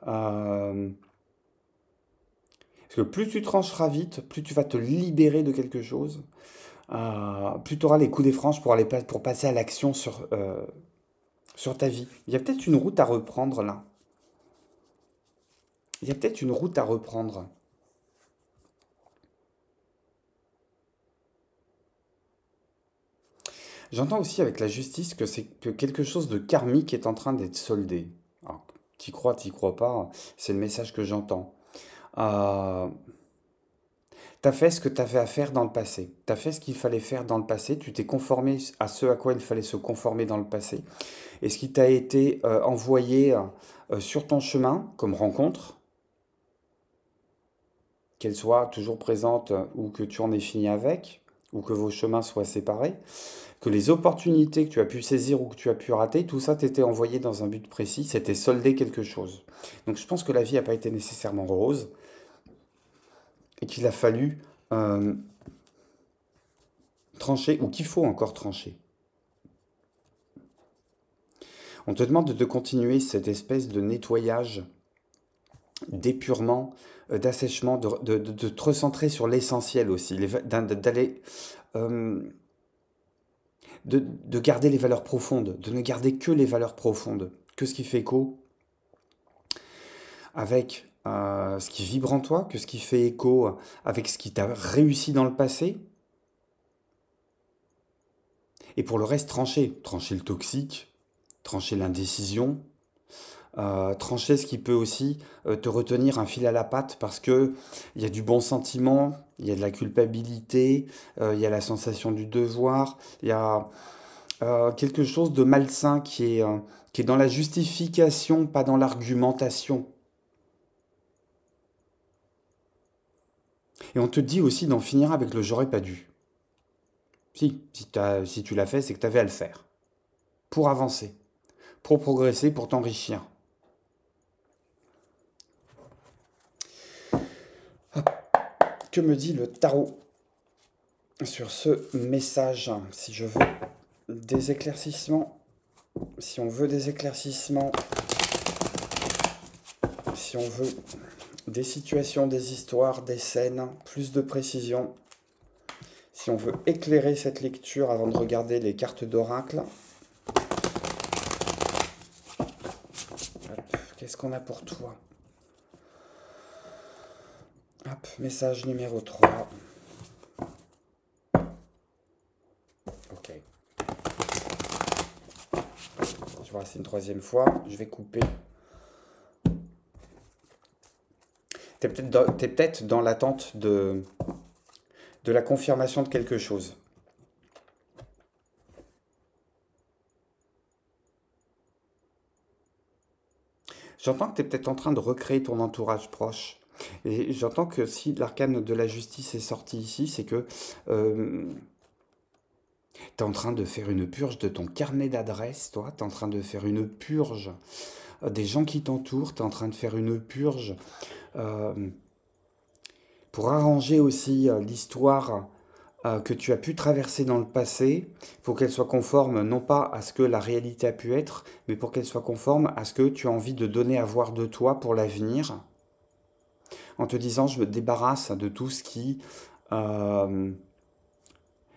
Euh, Parce que plus tu trancheras vite, plus tu vas te libérer de quelque chose, plus tu auras les coups des franges pour passer à l'action sur ta vie. Il y a peut-être une route à reprendre là. Il y a peut-être une route à reprendre. J'entends aussi avec la justice que c'est que quelque chose de karmique est en train d'être soldé. Alors, t'y crois pas, c'est le message que j'entends. Euh, T'as fait ce que t'avais à faire dans le passé. T'as fait ce qu'il fallait faire dans le passé. Tu t'es conformé à ce à quoi il fallait se conformer dans le passé. Et ce qui t'a été envoyé sur ton chemin comme rencontre, qu'elle soit toujours présente ou que tu en aies fini avec, ou que vos chemins soient séparés, que les opportunités que tu as pu saisir ou que tu as pu rater, tout ça t'était envoyé dans un but précis, c'était solder quelque chose. Donc je pense que la vie n'a pas été nécessairement rose et qu'il a fallu euh, trancher ou qu'il faut encore trancher. On te demande de continuer cette espèce de nettoyage, d'épurement, d'assèchement, de te recentrer sur l'essentiel aussi, d'aller euh, de garder les valeurs profondes, de ne garder que les valeurs profondes, que ce qui fait écho avec ce qui vibre en toi, que ce qui fait écho avec ce qui t'a réussi dans le passé, et pour le reste, trancher le toxique, trancher l'indécision, trancher ce qui peut aussi te retenir un fil à la patte parce que il y a du bon sentiment, il y a de la culpabilité, il y a la sensation du devoir, il y a quelque chose de malsain qui est dans la justification, pas dans l'argumentation. Et on te dit aussi d'en finir avec le j'aurais pas dû. Si tu l'as fait, c'est que tu avais à le faire. Pour avancer, pour progresser, pour t'enrichir. Que me dit le tarot sur ce message? Si je veux des éclaircissements, si on veut des éclaircissements, si on veut des situations, des histoires, des scènes, plus de précision, si on veut éclairer cette lecture avant de regarder les cartes d'oracle, qu'est-ce qu'on a pour toi? Hop, message numéro 3. Ok. Je vais rester une troisième fois. Je vais couper. T'es peut-être dans l'attente de la confirmation de quelque chose. J'entends que tu es peut-être en train de recréer ton entourage proche. Et j'entends que si l'arcane de la justice est sorti ici, c'est que tu es en train de faire une purge de ton carnet d'adresses, toi. Tu es en train de faire une purge des gens qui t'entourent. Tu es en train de faire une purge euh, pour arranger aussi l'histoire que tu as pu traverser dans le passé, pour qu'elle soit conforme non pas à ce que la réalité a pu être, mais pour qu'elle soit conforme à ce que tu as envie de donner à voir de toi pour l'avenir, en te disant je me débarrasse de tout ce qui... euh,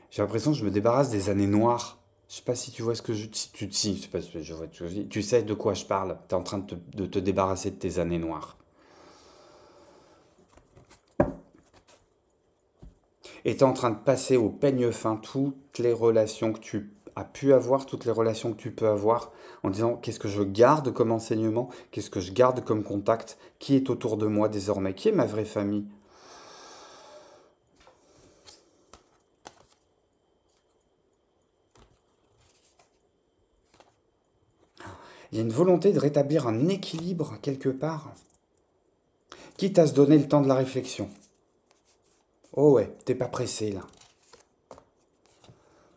j'ai l'impression que je me débarrasse des années noires. Je sais pas si tu vois ce que je... Si, je sais pas si je vois, tu sais de quoi je parle. Tu es en train de te débarrasser de tes années noires. Et tu es en train de passer au peigne fin toutes les relations que tu as pu avoir, toutes les relations que tu peux avoir, en disant qu'est-ce que je garde comme enseignement, qu'est-ce que je garde comme contact, qui est autour de moi désormais, qui est ma vraie famille. Il y a une volonté de rétablir un équilibre quelque part, quitte à se donner le temps de la réflexion. Oh ouais, t'es pas pressé là.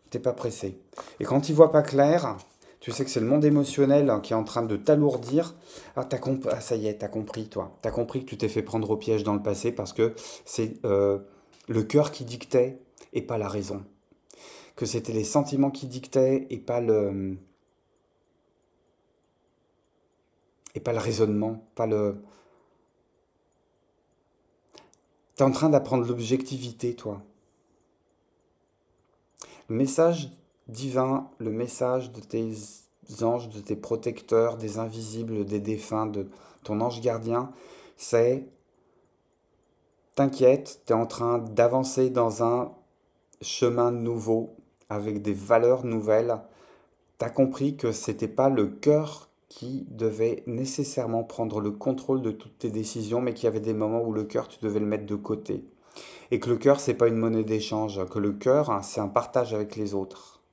T'es pas pressé. Et quand tu vois pas clair, tu sais que c'est le monde émotionnel qui est en train de t'alourdir. Ah, ah, ça y est, t'as compris, toi. T'as compris que tu t'es fait prendre au piège dans le passé parce que c'est le cœur qui dictait et pas la raison. Que c'était les sentiments qui dictaient et pas le raisonnement, pas le... T'es en train d'apprendre l'objectivité, toi. Le message divin, le message de tes anges, de tes protecteurs, des invisibles, des défunts, de ton ange gardien, c'est t'inquiète, tu es en train d'avancer dans un chemin nouveau, avec des valeurs nouvelles. Tu as compris que c'était pas le cœur qui devait nécessairement prendre le contrôle de toutes tes décisions, mais qu'il y avait des moments où le cœur, tu devais le mettre de côté. Et que le cœur, c'est pas une monnaie d'échange, que le cœur, hein, c'est un partage avec les autres.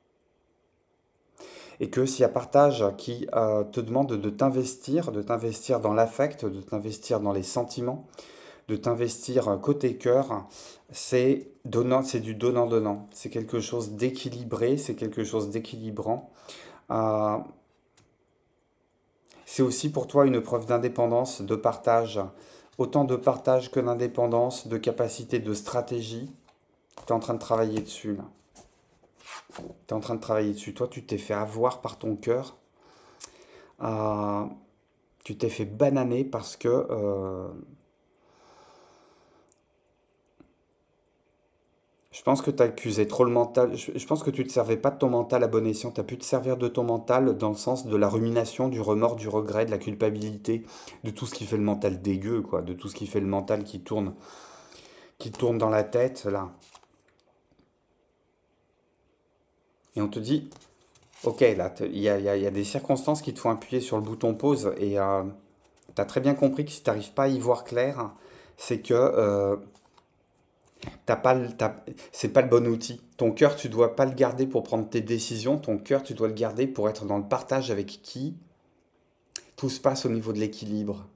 Et que s'il y a partage qui te demande de t'investir dans l'affect, de t'investir dans les sentiments, de t'investir côté cœur, c'est donnant, c'est du donnant-donnant. C'est quelque chose d'équilibré, c'est quelque chose d'équilibrant. Euh, c'est aussi pour toi une preuve d'indépendance, de partage, autant de partage que d'indépendance, de capacité, de stratégie. Tu es en train de travailler dessus, là. Tu es en train de travailler dessus. Toi, tu t'es fait avoir par ton cœur. Euh, tu t'es fait bananer parce que je pense que tu as accusé trop le mental. Je pense que tu ne te servais pas de ton mental à bon escient. Tu as pu te servir de ton mental dans le sens de la rumination, du remords, du regret, de la culpabilité, de tout ce qui fait le mental dégueu, quoi, de tout ce qui fait le mental qui tourne dans la tête, là. Et on te dit, ok, là, il y a des circonstances qui te font appuyer sur le bouton pause. Et tu as très bien compris que si tu n'arrives pas à y voir clair, c'est que t'as pas c'est pas le bon outil. Ton cœur, tu dois pas le garder pour prendre tes décisions. Ton cœur, tu dois le garder pour être dans le partage avec qui tout se passe au niveau de l'équilibre.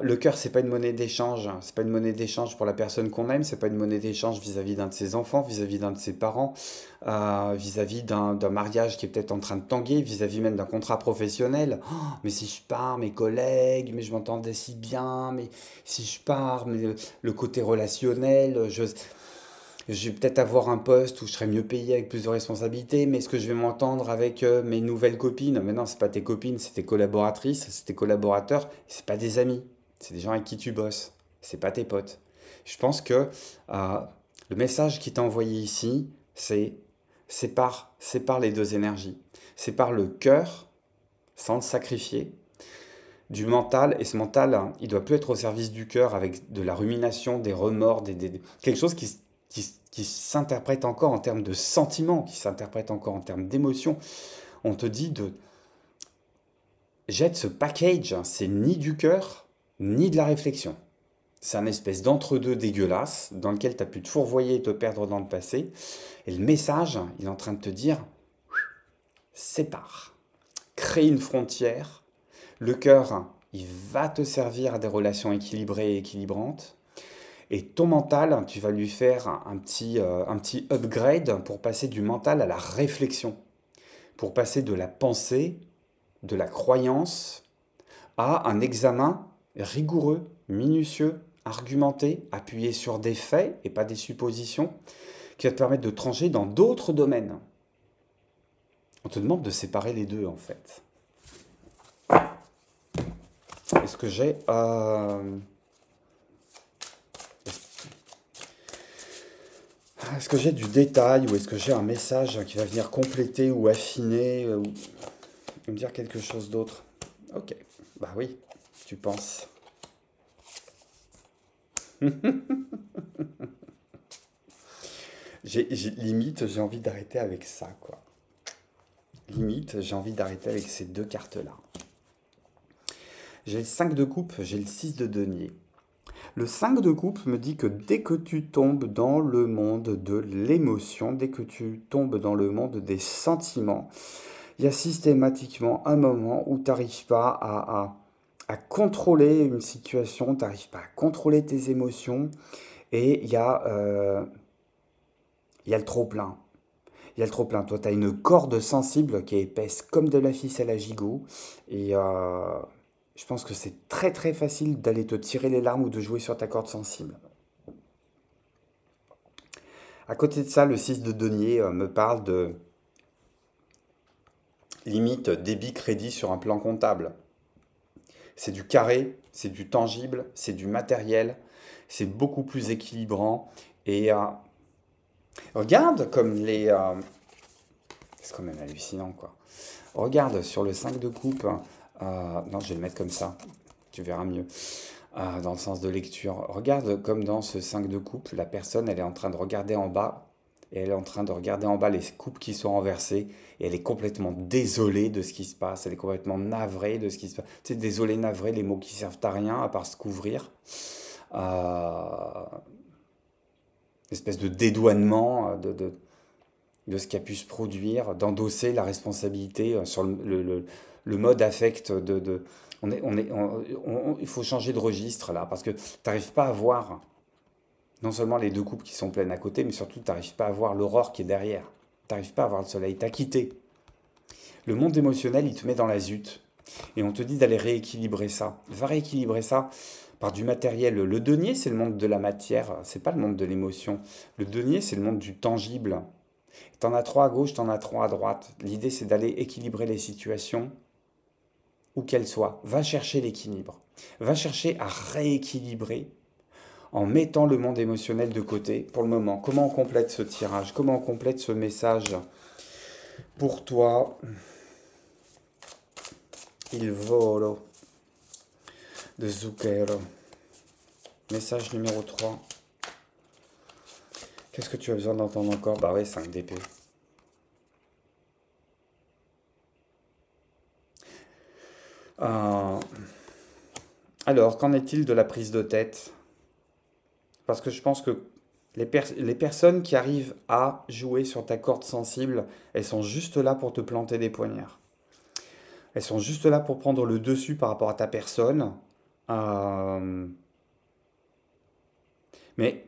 Le cœur, c'est pas une monnaie d'échange. C'est pas une monnaie d'échange pour la personne qu'on aime. C'est pas une monnaie d'échange vis-à-vis d'un de ses enfants, vis-à-vis d'un de ses parents, vis-à-vis d'un mariage qui est peut-être en train de tanguer, vis-à-vis même d'un contrat professionnel. Oh, mais si je pars, mes collègues, mais je m'entendais si bien, mais si je pars, mais le côté relationnel, je vais peut-être avoir un poste où je serai mieux payé avec plus de responsabilités, mais est-ce que je vais m'entendre avec mes nouvelles copines? Mais non, c'est pas tes copines, c'est tes collaboratrices, c'est tes collaborateurs, c'est pas des amis, c'est des gens avec qui tu bosses, c'est pas tes potes. Je pense que euh, le message qui t'a envoyé ici, c'est sépare les deux énergies. Sépare le cœur sans le sacrifier du mental, et ce mental, hein, il doit plus être au service du cœur avec de la rumination, des remords, quelque chose qui s'interprète encore en termes de sentiments, qui s'interprète encore en termes d'émotions. On te dit de jette ce package, hein, c'est ni du cœur, ni de la réflexion. C'est un espèce d'entre-deux dégueulasse dans lequel tu as pu te fourvoyer et te perdre dans le passé. Et le message, il est en train de te dire, sépare, crée une frontière. Le cœur, il va te servir à des relations équilibrées et équilibrantes. Et ton mental, tu vas lui faire un petit upgrade pour passer du mental à la réflexion, pour passer de la pensée, de la croyance, à un examen rigoureux, minutieux, argumenté, appuyé sur des faits et pas des suppositions, qui va te permettre de trancher dans d'autres domaines. On te demande de séparer les deux en fait. Est-ce que j'ai est-ce que j'ai du détail ou est-ce que j'ai un message qui va venir compléter ou affiner ou me dire quelque chose d'autre? Ok, bah oui, tu penses. Limite, j'ai envie d'arrêter avec ça, quoi. Limite, j'ai envie d'arrêter avec ces deux cartes-là. J'ai le 5 de coupe, j'ai le 6 de denier. Le 5 de coupe me dit que dès que tu tombes dans le monde de l'émotion, dès que tu tombes dans le monde des sentiments, il y a systématiquement un moment où tu n'arrives pas à contrôler une situation, tu n'arrives pas à contrôler tes émotions, et il y a le trop-plein. Il y a le trop-plein. Toi, tu as une corde sensible qui est épaisse comme de la ficelle à gigot, et je pense que c'est très très facile d'aller te tirer les larmes ou de jouer sur ta corde sensible. À côté de ça, le 6 de denier me parle de limite débit-crédit sur un plan comptable. C'est du carré, c'est du tangible, c'est du matériel, c'est beaucoup plus équilibrant. Et regarde comme les... c'est quand même hallucinant, quoi. Regarde sur le 5 de coupe. Non, je vais le mettre comme ça. Tu verras mieux. Dans le sens de lecture. Regarde comme dans ce 5 de coupe, la personne, elle est en train de regarder en bas. Et elle est en train de regarder en bas les coupes qui sont renversées. Et elle est complètement désolée de ce qui se passe. Elle est complètement navrée de ce qui se passe. Tu sais, désolée, navrée, les mots qui servent à rien à part se couvrir. Espèce de dédouanement de ce qui a pu se produire, d'endosser la responsabilité sur le mode affect il faut changer de registre là, parce que tu n'arrives pas à voir non seulement les deux coupes qui sont pleines à côté, mais surtout tu n'arrives pas à voir l'aurore qui est derrière. Tu n'arrives pas à voir le soleil, t'as quitté. Le monde émotionnel, il te met dans la zute. Et on te dit d'aller rééquilibrer ça. Va rééquilibrer ça par du matériel. Le denier, c'est le monde de la matière, c'est pas le monde de l'émotion. Le denier, c'est le monde du tangible. T'en as trois à gauche, t'en as trois à droite. L'idée, c'est d'aller équilibrer les situations, où qu'elles soient. Va chercher l'équilibre. Va chercher à rééquilibrer en mettant le monde émotionnel de côté pour le moment. Comment on complète ce tirage? Comment on complète ce message pour toi? Il volo de Zucchero. Message numéro 3. Qu'est-ce que tu as besoin d'entendre encore? Bah ouais, 5 d'épée. Alors, qu'en est-il de la prise de tête? Parce que je pense que les personnes qui arrivent à jouer sur ta corde sensible, elles sont juste là pour te planter des poignards. Elles sont juste là pour prendre le dessus par rapport à ta personne. Euh, mais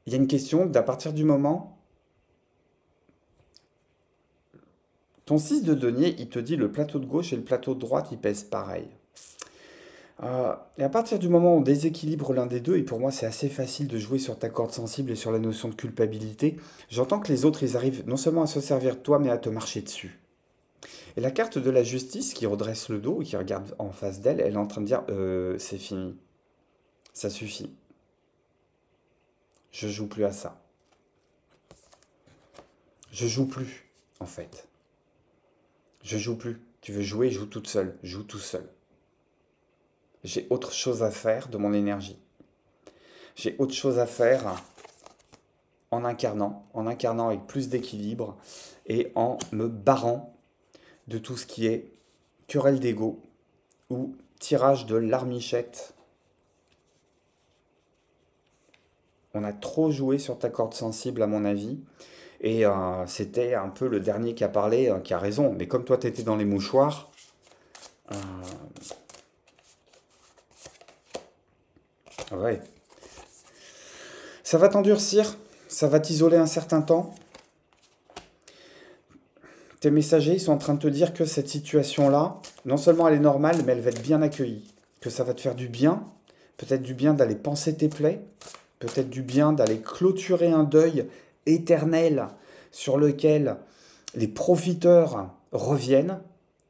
il y a une question d'à partir du moment, ton 6 de denier, il te dit le plateau de gauche et le plateau de droite, ils pèsent pareil. Et à partir du moment où on déséquilibre l'un des deux, et pour moi c'est assez facile de jouer sur ta corde sensible et sur la notion de culpabilité, j'entends que les autres, ils arrivent non seulement à se servir de toi, mais à te marcher dessus. Et la carte de la justice qui redresse le dos et qui regarde en face d'elle, elle est en train de dire c'est fini, ça suffit, je joue plus à ça. Je joue plus, en fait. Je joue plus. Tu veux jouer, joue toute seule, joue tout seul. J'ai autre chose à faire de mon énergie. J'ai autre chose à faire en incarnant avec plus d'équilibre et en me barrant de tout ce qui est querelle d'ego ou tirage de larmichette On a trop joué sur ta corde sensible, à mon avis. Et c'était un peu le dernier qui a parlé, qui a raison. Mais comme toi, tu étais dans les mouchoirs, euh, ouais. Ça va t'endurcir, ça va t'isoler un certain temps. Tes messagers, ils sont en train de te dire que cette situation-là, non seulement elle est normale, mais elle va être bien accueillie. Que ça va te faire du bien, peut-être du bien d'aller panser tes plaies, peut-être du bien d'aller clôturer un deuil éternel sur lequel les profiteurs reviennent,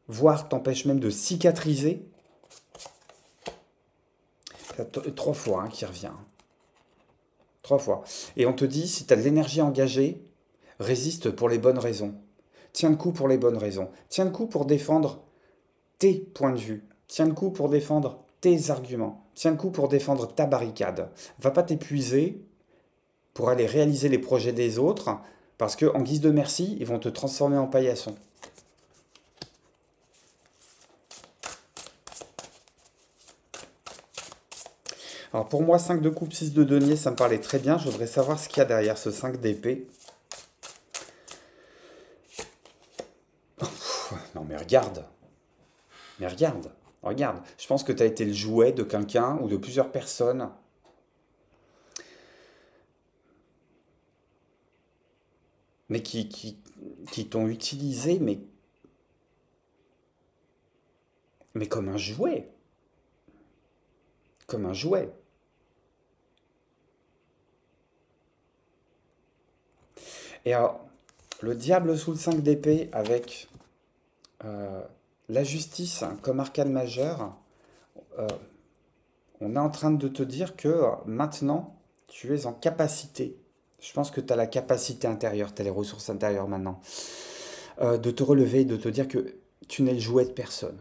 voire t'empêchent même de cicatriser. Trois fois qui revient. Trois fois. Et on te dit, si tu as de l'énergie engagée, résiste pour les bonnes raisons. Tiens le coup pour les bonnes raisons. Tiens le coup pour défendre tes points de vue. Tiens le coup pour défendre tes arguments. Tiens le coup pour défendre ta barricade. Va pas t'épuiser pour aller réaliser les projets des autres, parce que en guise de merci, ils vont te transformer en paillasson. Alors pour moi, 5 de coupe, 6 de denier, ça me parlait très bien. Je voudrais savoir ce qu'il y a derrière ce 5 d'épée. Non mais regarde. Mais regarde. Regarde. Je pense que tu as été le jouet de quelqu'un ou de plusieurs personnes. Mais qui t'ont utilisé, mais comme un jouet. Comme un jouet. Et alors, le diable sous le 5 d'épée avec la justice comme arcane majeur, euh, on est en train de te dire que maintenant, tu es en capacité. Je pense que tu as la capacité intérieure, tu as les ressources intérieures maintenant, de te relever, de te dire que tu n'es le jouet de personne.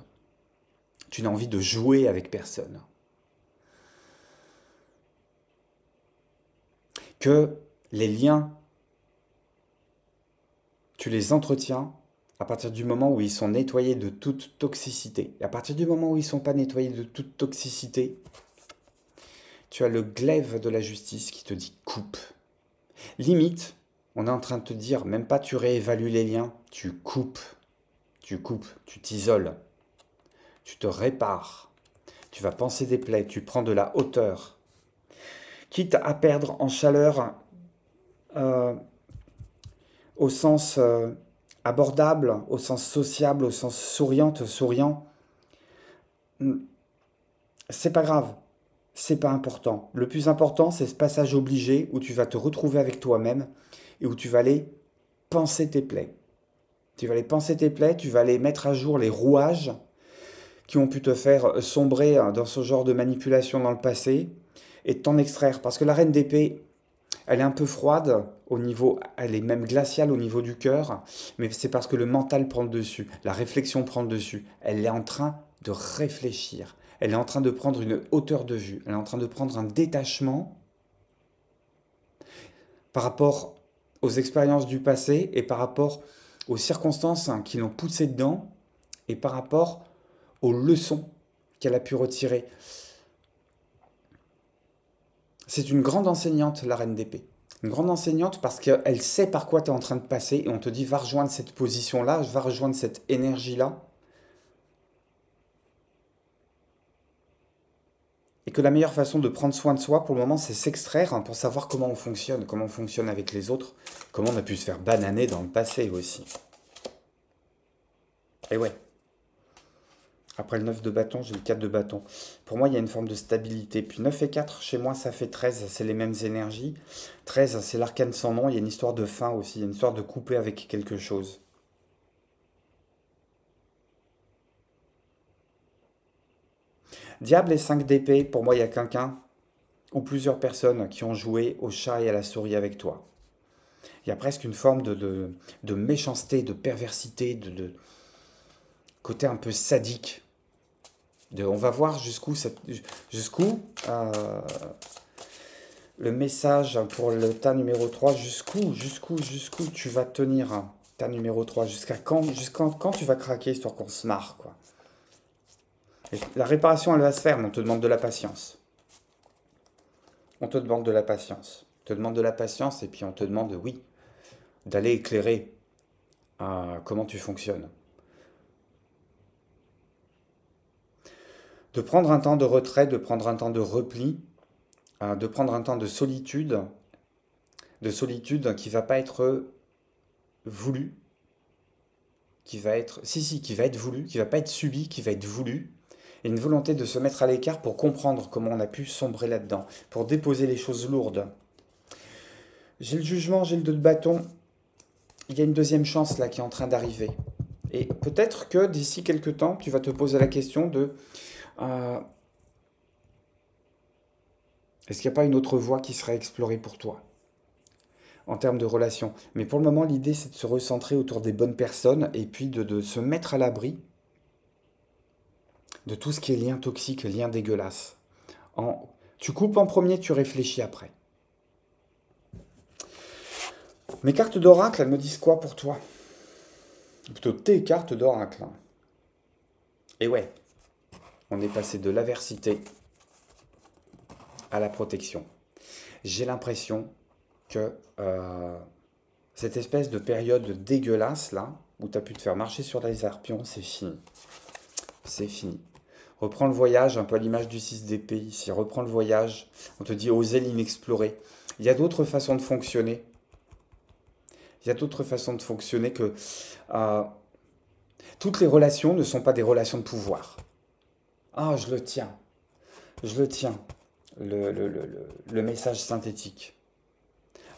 Tu n'as envie de jouer avec personne. Que les liens, tu les entretiens à partir du moment où ils sont nettoyés de toute toxicité. Et à partir du moment où ils ne sont pas nettoyés de toute toxicité, tu as le glaive de la justice qui te dit coupe. Limite, on est en train de te dire, même pas tu réévalues les liens, tu coupes, tu t'isoles, tu te répares, tu vas panser des plaies, tu prends de la hauteur. Quitte à perdre en chaleur euh, au sens abordable, au sens sociable, au sens souriant, c'est pas grave, c'est pas important. Le plus important, c'est ce passage obligé où tu vas te retrouver avec toi-même et où tu vas aller penser tes plaies. Tu vas aller penser tes plaies, tu vas aller mettre à jour les rouages qui ont pu te faire sombrer dans ce genre de manipulation dans le passé et t'en extraire. Parce que la reine d'épée, elle est un peu froide au niveau, elle est même glaciale au niveau du cœur, mais c'est parce que le mental prend le dessus, la réflexion prend le dessus. Elle est en train de réfléchir, elle est en train de prendre une hauteur de vue, elle est en train de prendre un détachement par rapport aux expériences du passé et par rapport aux circonstances qui l'ont poussée dedans et par rapport aux leçons qu'elle a pu retirer. C'est une grande enseignante, la reine d'épée. Une grande enseignante parce qu'elle sait par quoi tu es en train de passer et on te dit va rejoindre cette position-là, va rejoindre cette énergie-là. Et que la meilleure façon de prendre soin de soi pour le moment, c'est s'extraire pour savoir comment on fonctionne avec les autres, comment on a pu se faire bananer dans le passé aussi. Et ouais. Après le 9 de bâton, j'ai le 4 de bâton. Pour moi, il y a une forme de stabilité. Puis 9 et 4, chez moi, ça fait 13, c'est les mêmes énergies. 13, c'est l'arcane sans nom, il y a une histoire de fin aussi, il y a une histoire de couper avec quelque chose. Diable et 5 d'épée, pour moi, il y a quelqu'un ou plusieurs personnes qui ont joué au chat et à la souris avec toi. Il y a presque une forme de méchanceté, de perversité, de côté un peu sadique. On va voir jusqu'où le message pour le tas numéro 3, jusqu'où tu vas tenir ta numéro 3, jusqu'à quand tu vas craquer histoire qu'on se marre, quoi. Et la réparation, elle va se faire, mais on te demande de la patience. On te demande de la patience. On te demande de la patience et puis on te demande, oui, d'aller éclairer comment tu fonctionnes. De prendre un temps de retrait, de prendre un temps de repli, de prendre un temps de solitude qui va pas être voulu, qui va être, si, qui va être voulu, qui va pas être subi, qui va être voulu, et une volonté de se mettre à l'écart pour comprendre comment on a pu sombrer là-dedans, pour déposer les choses lourdes. J'ai le jugement, j'ai le 2 de bâton, il y a une deuxième chance là qui est en train d'arriver. Et peut-être que d'ici quelques temps, tu vas te poser la question de euh, est-ce qu'il n'y a pas une autre voie qui serait explorée pour toi en termes de relations. Mais pour le moment, l'idée, c'est de se recentrer autour des bonnes personnes et puis de se mettre à l'abri de tout ce qui est lien toxique, lien dégueulasse. Tu coupes en premier, tu réfléchis après. Mes cartes d'oracle, elles me disent quoi pour toi? Plutôt tes cartes d'oracle. Et ouais, on est passé de l'aversité à la protection. J'ai l'impression que cette espèce de période dégueulasse là, où tu as pu te faire marcher sur les arpions, c'est fini. C'est fini. Reprends le voyage, un peu à l'image du 6 d'épée ici. Reprends le voyage, on te dit oser l'inexplorer. Il y a d'autres façons de fonctionner. Il y a d'autres façons de fonctionner que... euh, toutes les relations ne sont pas des relations de pouvoir. Ah, je le tiens. Je le tiens. Le message synthétique.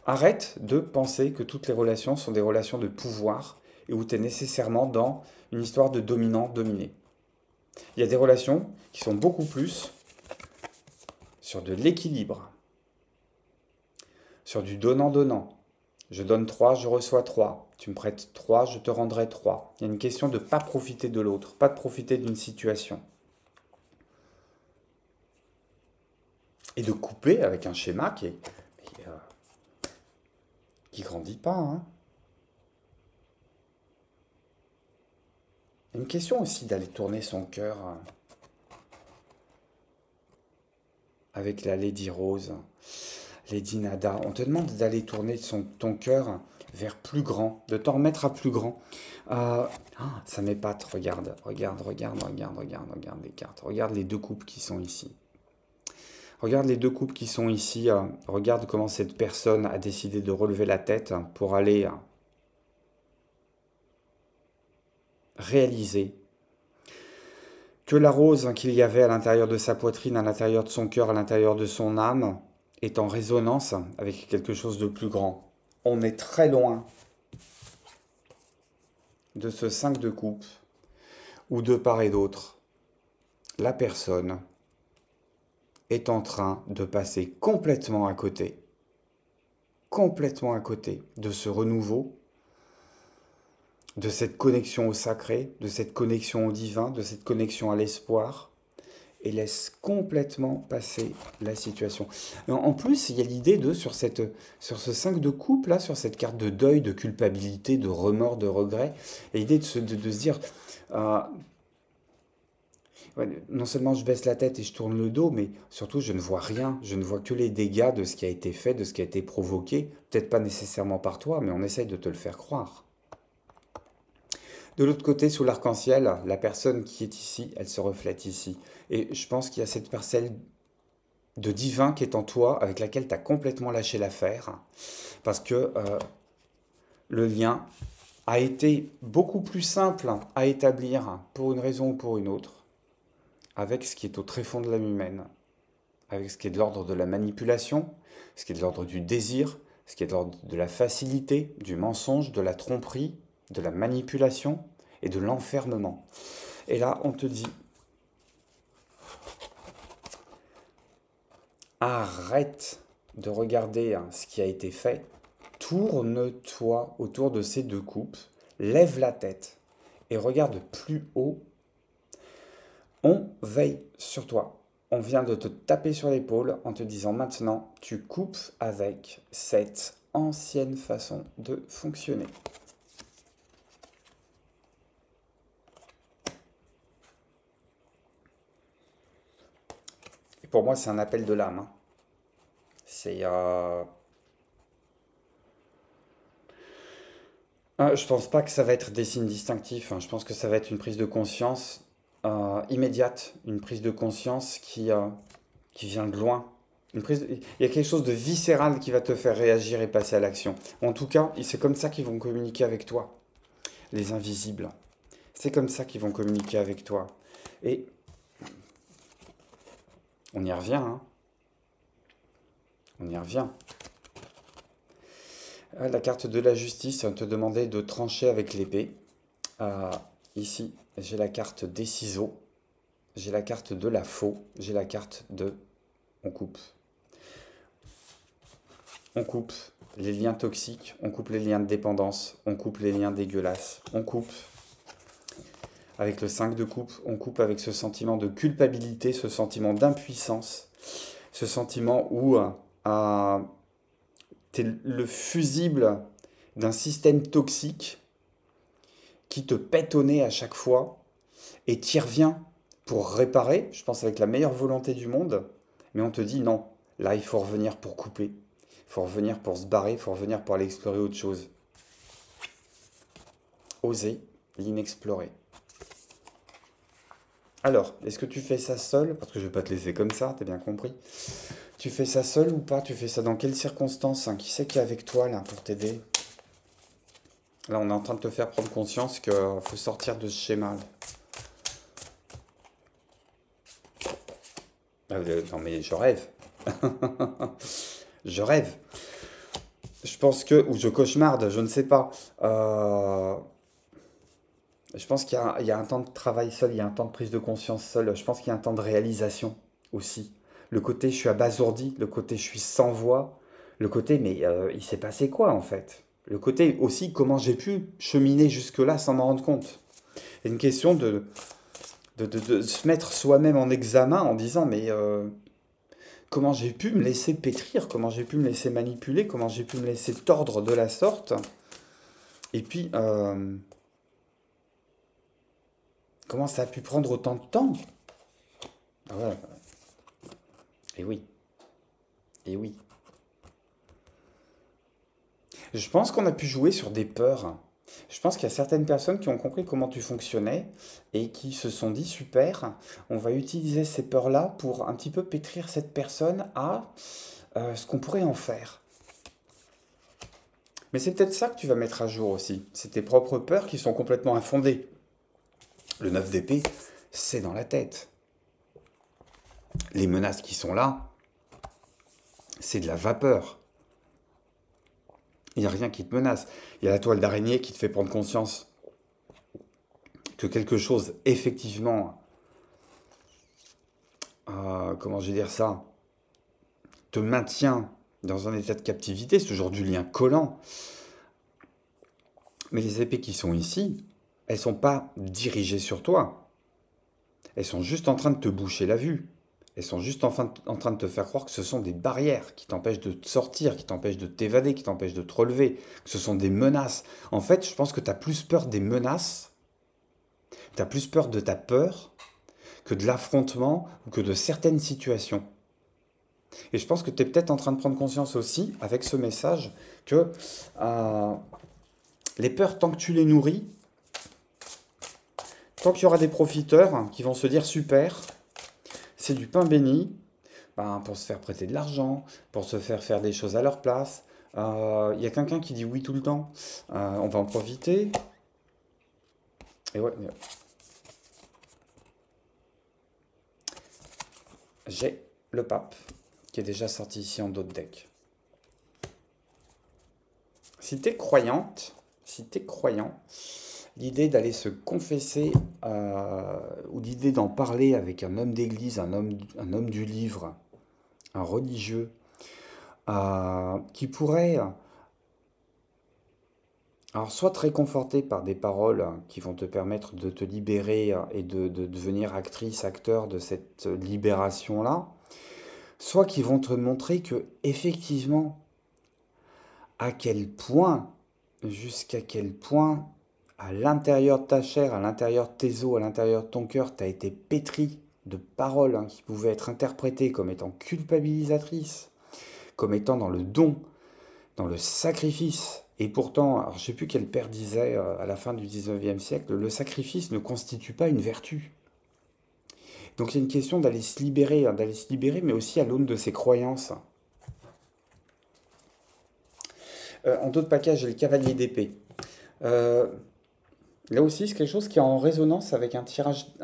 Arrête de penser que toutes les relations sont des relations de pouvoir et où tu es nécessairement dans une histoire de dominant-dominé. Il y a des relations qui sont beaucoup plus sur de l'équilibre, sur du donnant-donnant. Je donne 3, je reçois 3. Tu me prêtes 3, je te rendrai 3. Il y a une question de ne pas profiter de l'autre, pas de profiter d'une situation. Et de couper avec un schéma qui grandit pas. Hein. Il y a une question aussi d'aller tourner son cœur avec la Lady Rose, Lady Nada. On te demande d'aller tourner ton cœur vers plus grand, de t'en remettre à plus grand. Ça m'épate, regarde les cartes. Regarde les deux coupes qui sont ici. Regarde les deux coupes qui sont ici. Regarde comment cette personne a décidé de relever la tête pour aller réaliser que la rose qu'il y avait à l'intérieur de sa poitrine, à l'intérieur de son cœur, à l'intérieur de son âme, est en résonance avec quelque chose de plus grand. On est très loin de ce 5 de coupe, où de part et d'autre, la personne est en train de passer complètement à côté de ce renouveau, de cette connexion au sacré, de cette connexion au divin, de cette connexion à l'espoir, et laisse complètement passer la situation. En plus, il y a l'idée sur ce 5 de coupe, là, sur cette carte de deuil, de culpabilité, de remords, de regret, et l'idée de se dire, euh, ouais, non seulement je baisse la tête et je tourne le dos, mais surtout je ne vois rien, je ne vois que les dégâts de ce qui a été fait, de ce qui a été provoqué, peut-être pas nécessairement par toi, mais on essaye de te le faire croire. De l'autre côté, sous l'arc-en-ciel, la personne qui est ici, elle se reflète ici. Et je pense qu'il y a cette parcelle de divin qui est en toi, avec laquelle tu as complètement lâché l'affaire, parce que le lien a été beaucoup plus simple à établir pour une raison ou pour une autre, avec ce qui est au tréfonds de l'âme humaine, avec ce qui est de l'ordre de la manipulation, ce qui est de l'ordre du désir, ce qui est de l'ordre de la facilité, du mensonge, de la tromperie, de la manipulation et de l'enfermement. Et là, on te dit, arrête de regarder ce qui a été fait, tourne-toi autour de ces deux coupes, lève la tête et regarde plus haut. On veille sur toi. On vient de te taper sur l'épaule en te disant maintenant, tu coupes avec cette ancienne façon de fonctionner. Et pour moi, c'est un appel de l'âme. Hein. C'est Je pense pas que ça va être des signes distinctifs, hein. Je pense que ça va être une prise de conscience immédiate, une prise de conscience qui vient de loin. Il y a quelque chose de viscéral qui va te faire réagir et passer à l'action. En tout cas, c'est comme ça qu'ils vont communiquer avec toi, les invisibles. C'est comme ça qu'ils vont communiquer avec toi. Et on y revient, hein. On y revient. La carte de la justice te demandait de trancher avec l'épée. Euh, Ici, j'ai la carte des ciseaux, j'ai la carte de la faux, j'ai la carte de on coupe. On coupe les liens toxiques, on coupe les liens de dépendance, on coupe les liens dégueulasses, on coupe avec le 5 de coupe, on coupe avec ce sentiment de culpabilité, ce sentiment d'impuissance, ce sentiment où tu es le fusible d'un système toxique qui te pète au nez à chaque fois et t'y reviens pour réparer, je pense avec la meilleure volonté du monde, mais on te dit non, là il faut revenir pour couper, il faut revenir pour se barrer, il faut revenir pour aller explorer autre chose. Oser l'inexploré. Alors, est-ce que tu fais ça seul? Parce que je vais pas te laisser comme ça, t'as bien compris. Tu fais ça seul ou pas? Tu fais ça dans quelles circonstances, hein? Qui c'est qui est avec toi là pour t'aider? Là, on est en train de te faire prendre conscience qu'il faut sortir de ce schéma. Non mais je rêve. Je rêve. Je pense que, ou je cauchemarde, je ne sais pas. Je pense qu'il y a un temps de travail seul, il y a un temps de prise de conscience seul. Je pense qu'il y a un temps de réalisation aussi. Le côté je suis abasourdi, le côté je suis sans voix, le côté mais il s'est passé quoi en fait? Le côté aussi comment j'ai pu cheminer jusque-là sans m'en rendre compte. Il y a une question de se mettre soi-même en examen en disant mais comment j'ai pu me laisser pétrir, comment j'ai pu me laisser manipuler, comment j'ai pu me laisser tordre de la sorte. Et puis, comment ça a pu prendre autant de temps? Ah ouais, et oui, et oui. Je pense qu'on a pu jouer sur des peurs. Je pense qu'il y a certaines personnes qui ont compris comment tu fonctionnais et qui se sont dit super, on va utiliser ces peurs-là pour un petit peu pétrir cette personne à ce qu'on pourrait en faire. Mais c'est peut-être ça que tu vas mettre à jour aussi. C'est tes propres peurs qui sont complètement infondées. Le 9 d'épée, c'est dans la tête. Les menaces qui sont là, c'est de la vapeur. Il n'y a rien qui te menace. Il y a la toile d'araignée qui te fait prendre conscience que quelque chose, effectivement, comment je vais dire ça, te maintient dans un état de captivité. C'est toujours du lien collant. Mais les épées qui sont ici, elles sont pas dirigées sur toi. Elles sont juste en train de te boucher la vue. Elles sont juste en train de te faire croire que ce sont des barrières qui t'empêchent de te sortir, qui t'empêchent de t'évader, qui t'empêchent de te relever, que ce sont des menaces. En fait, je pense que tu as plus peur des menaces, tu as plus peur de ta peur que de l'affrontement ou que de certaines situations. Et je pense que tu es peut-être en train de prendre conscience aussi, avec ce message, que euh, les peurs, tant que tu les nourris, tant qu'il y aura des profiteurs qui vont se dire super, c'est du pain béni, ben, pour se faire prêter de l'argent, pour se faire des choses à leur place. Il y a quelqu'un qui dit oui tout le temps. On va en profiter. Et ouais, j'ai le pape qui est déjà sorti ici en d'autres decks. Si t'es croyante, si t'es croyant, l'idée d'aller se confesser ou l'idée d'en parler avec un homme d'église, un homme du livre, un religieux, qui pourrait alors soit te réconforter par des paroles qui vont te permettre de te libérer et de devenir actrice, acteur de cette libération-là, soit qui vont te montrer que effectivement, à quel point, jusqu'à quel point, à l'intérieur de ta chair, à l'intérieur de tes os, à l'intérieur de ton cœur, tu as été pétri de paroles qui pouvaient être interprétées comme étant culpabilisatrices, comme étant dans le don, dans le sacrifice, Et pourtant, alors, je ne sais plus quel père disait à la fin du 19e siècle, le sacrifice ne constitue pas une vertu. Donc il y a une question d'aller se libérer, hein, d'aller se libérer, mais aussi à l'aune de ses croyances. En d'autres paquets, j'ai le cavalier d'épée. Euh, Là aussi, c'est quelque chose qui est en résonance avec un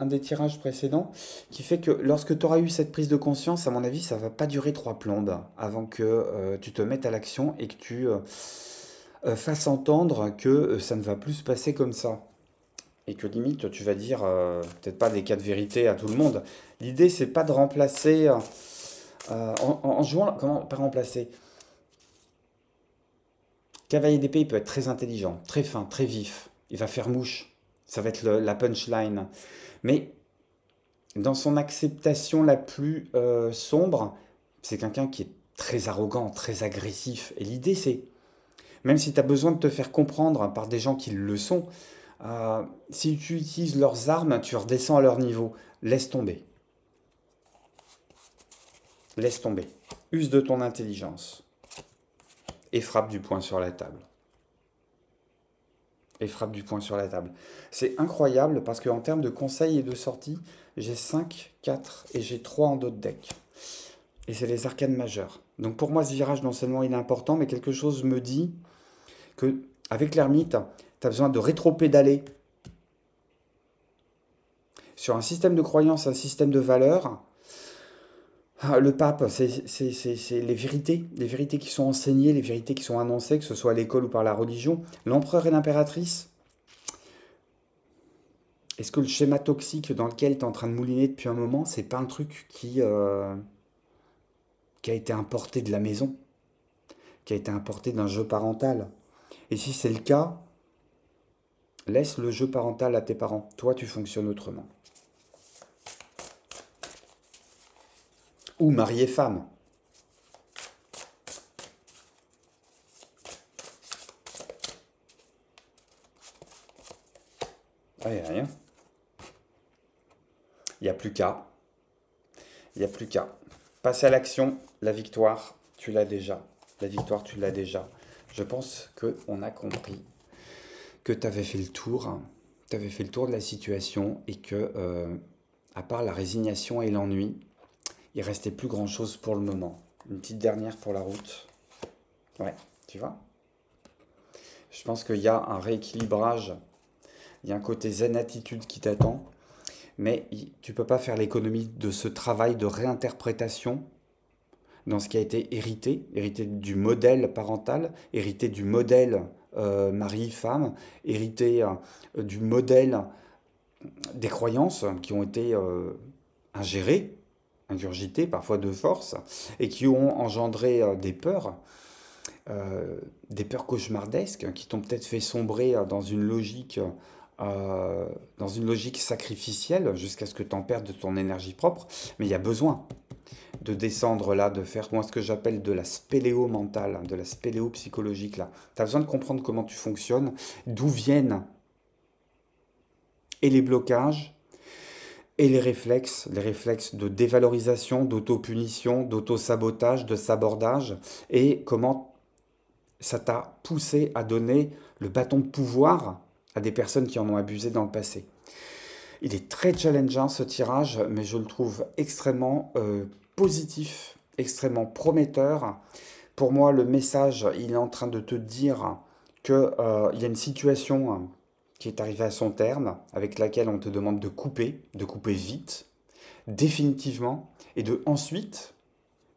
des tirages précédents, qui fait que lorsque tu auras eu cette prise de conscience, à mon avis, ça va pas durer trois plombes avant que tu te mettes à l'action et que tu fasses entendre que ça ne va plus se passer comme ça. Et que limite, tu vas dire, peut-être pas des cas de vérité à tout le monde. L'idée, c'est pas de remplacer, en jouant, comment, pas remplacer. Cavalier d'épée, il peut être très intelligent, très fin, très vif. Il va faire mouche. Ça va être la punchline. Mais dans son acceptation la plus sombre, c'est quelqu'un qui est très arrogant, très agressif. Et l'idée, c'est, même si tu as besoin de te faire comprendre par des gens qui le sont, si tu utilises leurs armes, tu redescends à leur niveau. Laisse tomber. Laisse tomber. Use de ton intelligence. Et frappe du poing sur la table. Et frappe du poing sur la table. C'est incroyable parce qu'en termes de conseils et de sorties, j'ai 5, 4 et j'ai 3 en d'autres decks. Et c'est les arcanes majeures. Donc pour moi, ce virage, non seulement il est important, mais quelque chose me dit que avec l'ermite, tu as besoin de rétro-pédaler sur un système de croyance, un système de valeurs. Le pape, c'est les vérités qui sont enseignées, les vérités qui sont annoncées, que ce soit à l'école ou par la religion. L'empereur et l'impératrice, est-ce que le schéma toxique dans lequel tu es en train de mouliner depuis un moment, c'est pas un truc qui a été importé de la maison, qui a été importé d'un jeu parental? Et si c'est le cas, laisse le jeu parental à tes parents. Toi, tu fonctionnes autrement. Ou mari et femme. Ah, y a rien. Il n'y a plus qu'à. Il n'y a plus qu'à. Passer à l'action. La victoire, tu l'as déjà. La victoire, tu l'as déjà. Je pense qu'on a compris que tu avais fait le tour. Tu avais fait le tour de la situation et que, à part la résignation et l'ennui, il restait plus grand-chose pour le moment. Une petite dernière pour la route. Ouais, tu vois? Je pense qu'il y a un rééquilibrage, il y a un côté zen attitude qui t'attend, mais tu peux pas faire l'économie de ce travail de réinterprétation dans ce qui a été hérité, hérité du modèle parental, hérité du modèle mari-femme, hérité du modèle des croyances qui ont été ingérées, ingurgitées, parfois de force, et qui ont engendré des peurs cauchemardesques, qui t'ont peut-être fait sombrer dans une logique sacrificielle jusqu'à ce que tu en perdes de ton énergie propre. Mais il y a besoin de descendre là, de faire moi ce que j'appelle de la spéléo mentale, de la spéléo psychologique là. Tu as besoin de comprendre comment tu fonctionnes, d'où viennent et les blocages et les réflexes de dévalorisation, d'auto-punition, d'auto-sabotage, de sabordage, et comment ça t'a poussé à donner le bâton de pouvoir à des personnes qui en ont abusé dans le passé. Il est très challengeant ce tirage, mais je le trouve extrêmement positif, extrêmement prometteur. Pour moi, le message, il est en train de te dire qu'il y a une situation qui est arrivée à son terme, avec laquelle on te demande de couper vite, définitivement, et de ensuite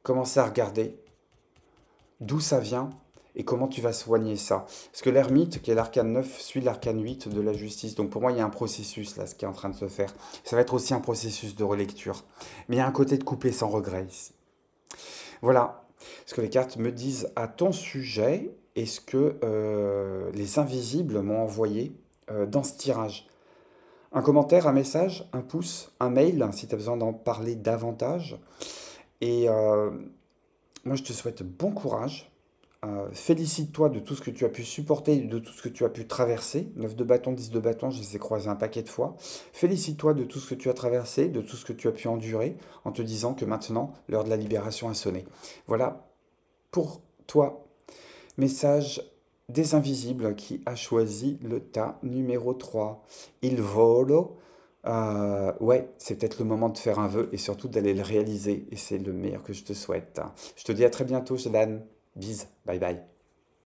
commencer à regarder d'où ça vient et comment tu vas soigner ça. Parce que l'ermite, qui est l'arcane 9, suit l'arcane 8 de la justice. Donc pour moi, il y a un processus là, ce qui est en train de se faire. Ça va être aussi un processus de relecture. Mais il y a un côté de couper sans regret ici. Voilà ce que les cartes me disent à ton sujet et ce que les invisibles m'ont envoyé dans ce tirage. Un commentaire, un message, un pouce, un mail, si tu as besoin d'en parler davantage. Et moi, je te souhaite bon courage. Félicite-toi de tout ce que tu as pu supporter, de tout ce que tu as pu traverser. 9 de bâton, 10 de bâton, je les ai croisés un paquet de fois. Félicite-toi de tout ce que tu as traversé, de tout ce que tu as pu endurer, en te disant que maintenant, l'heure de la libération a sonné. Voilà pour toi. Message des invisibles qui a choisi le tas numéro 3. Il volo. Ouais, c'est peut-être le moment de faire un vœu et surtout d'aller le réaliser. Et c'est le meilleur que je te souhaite. Je te dis à très bientôt, Jeanne. Bise, bye bye.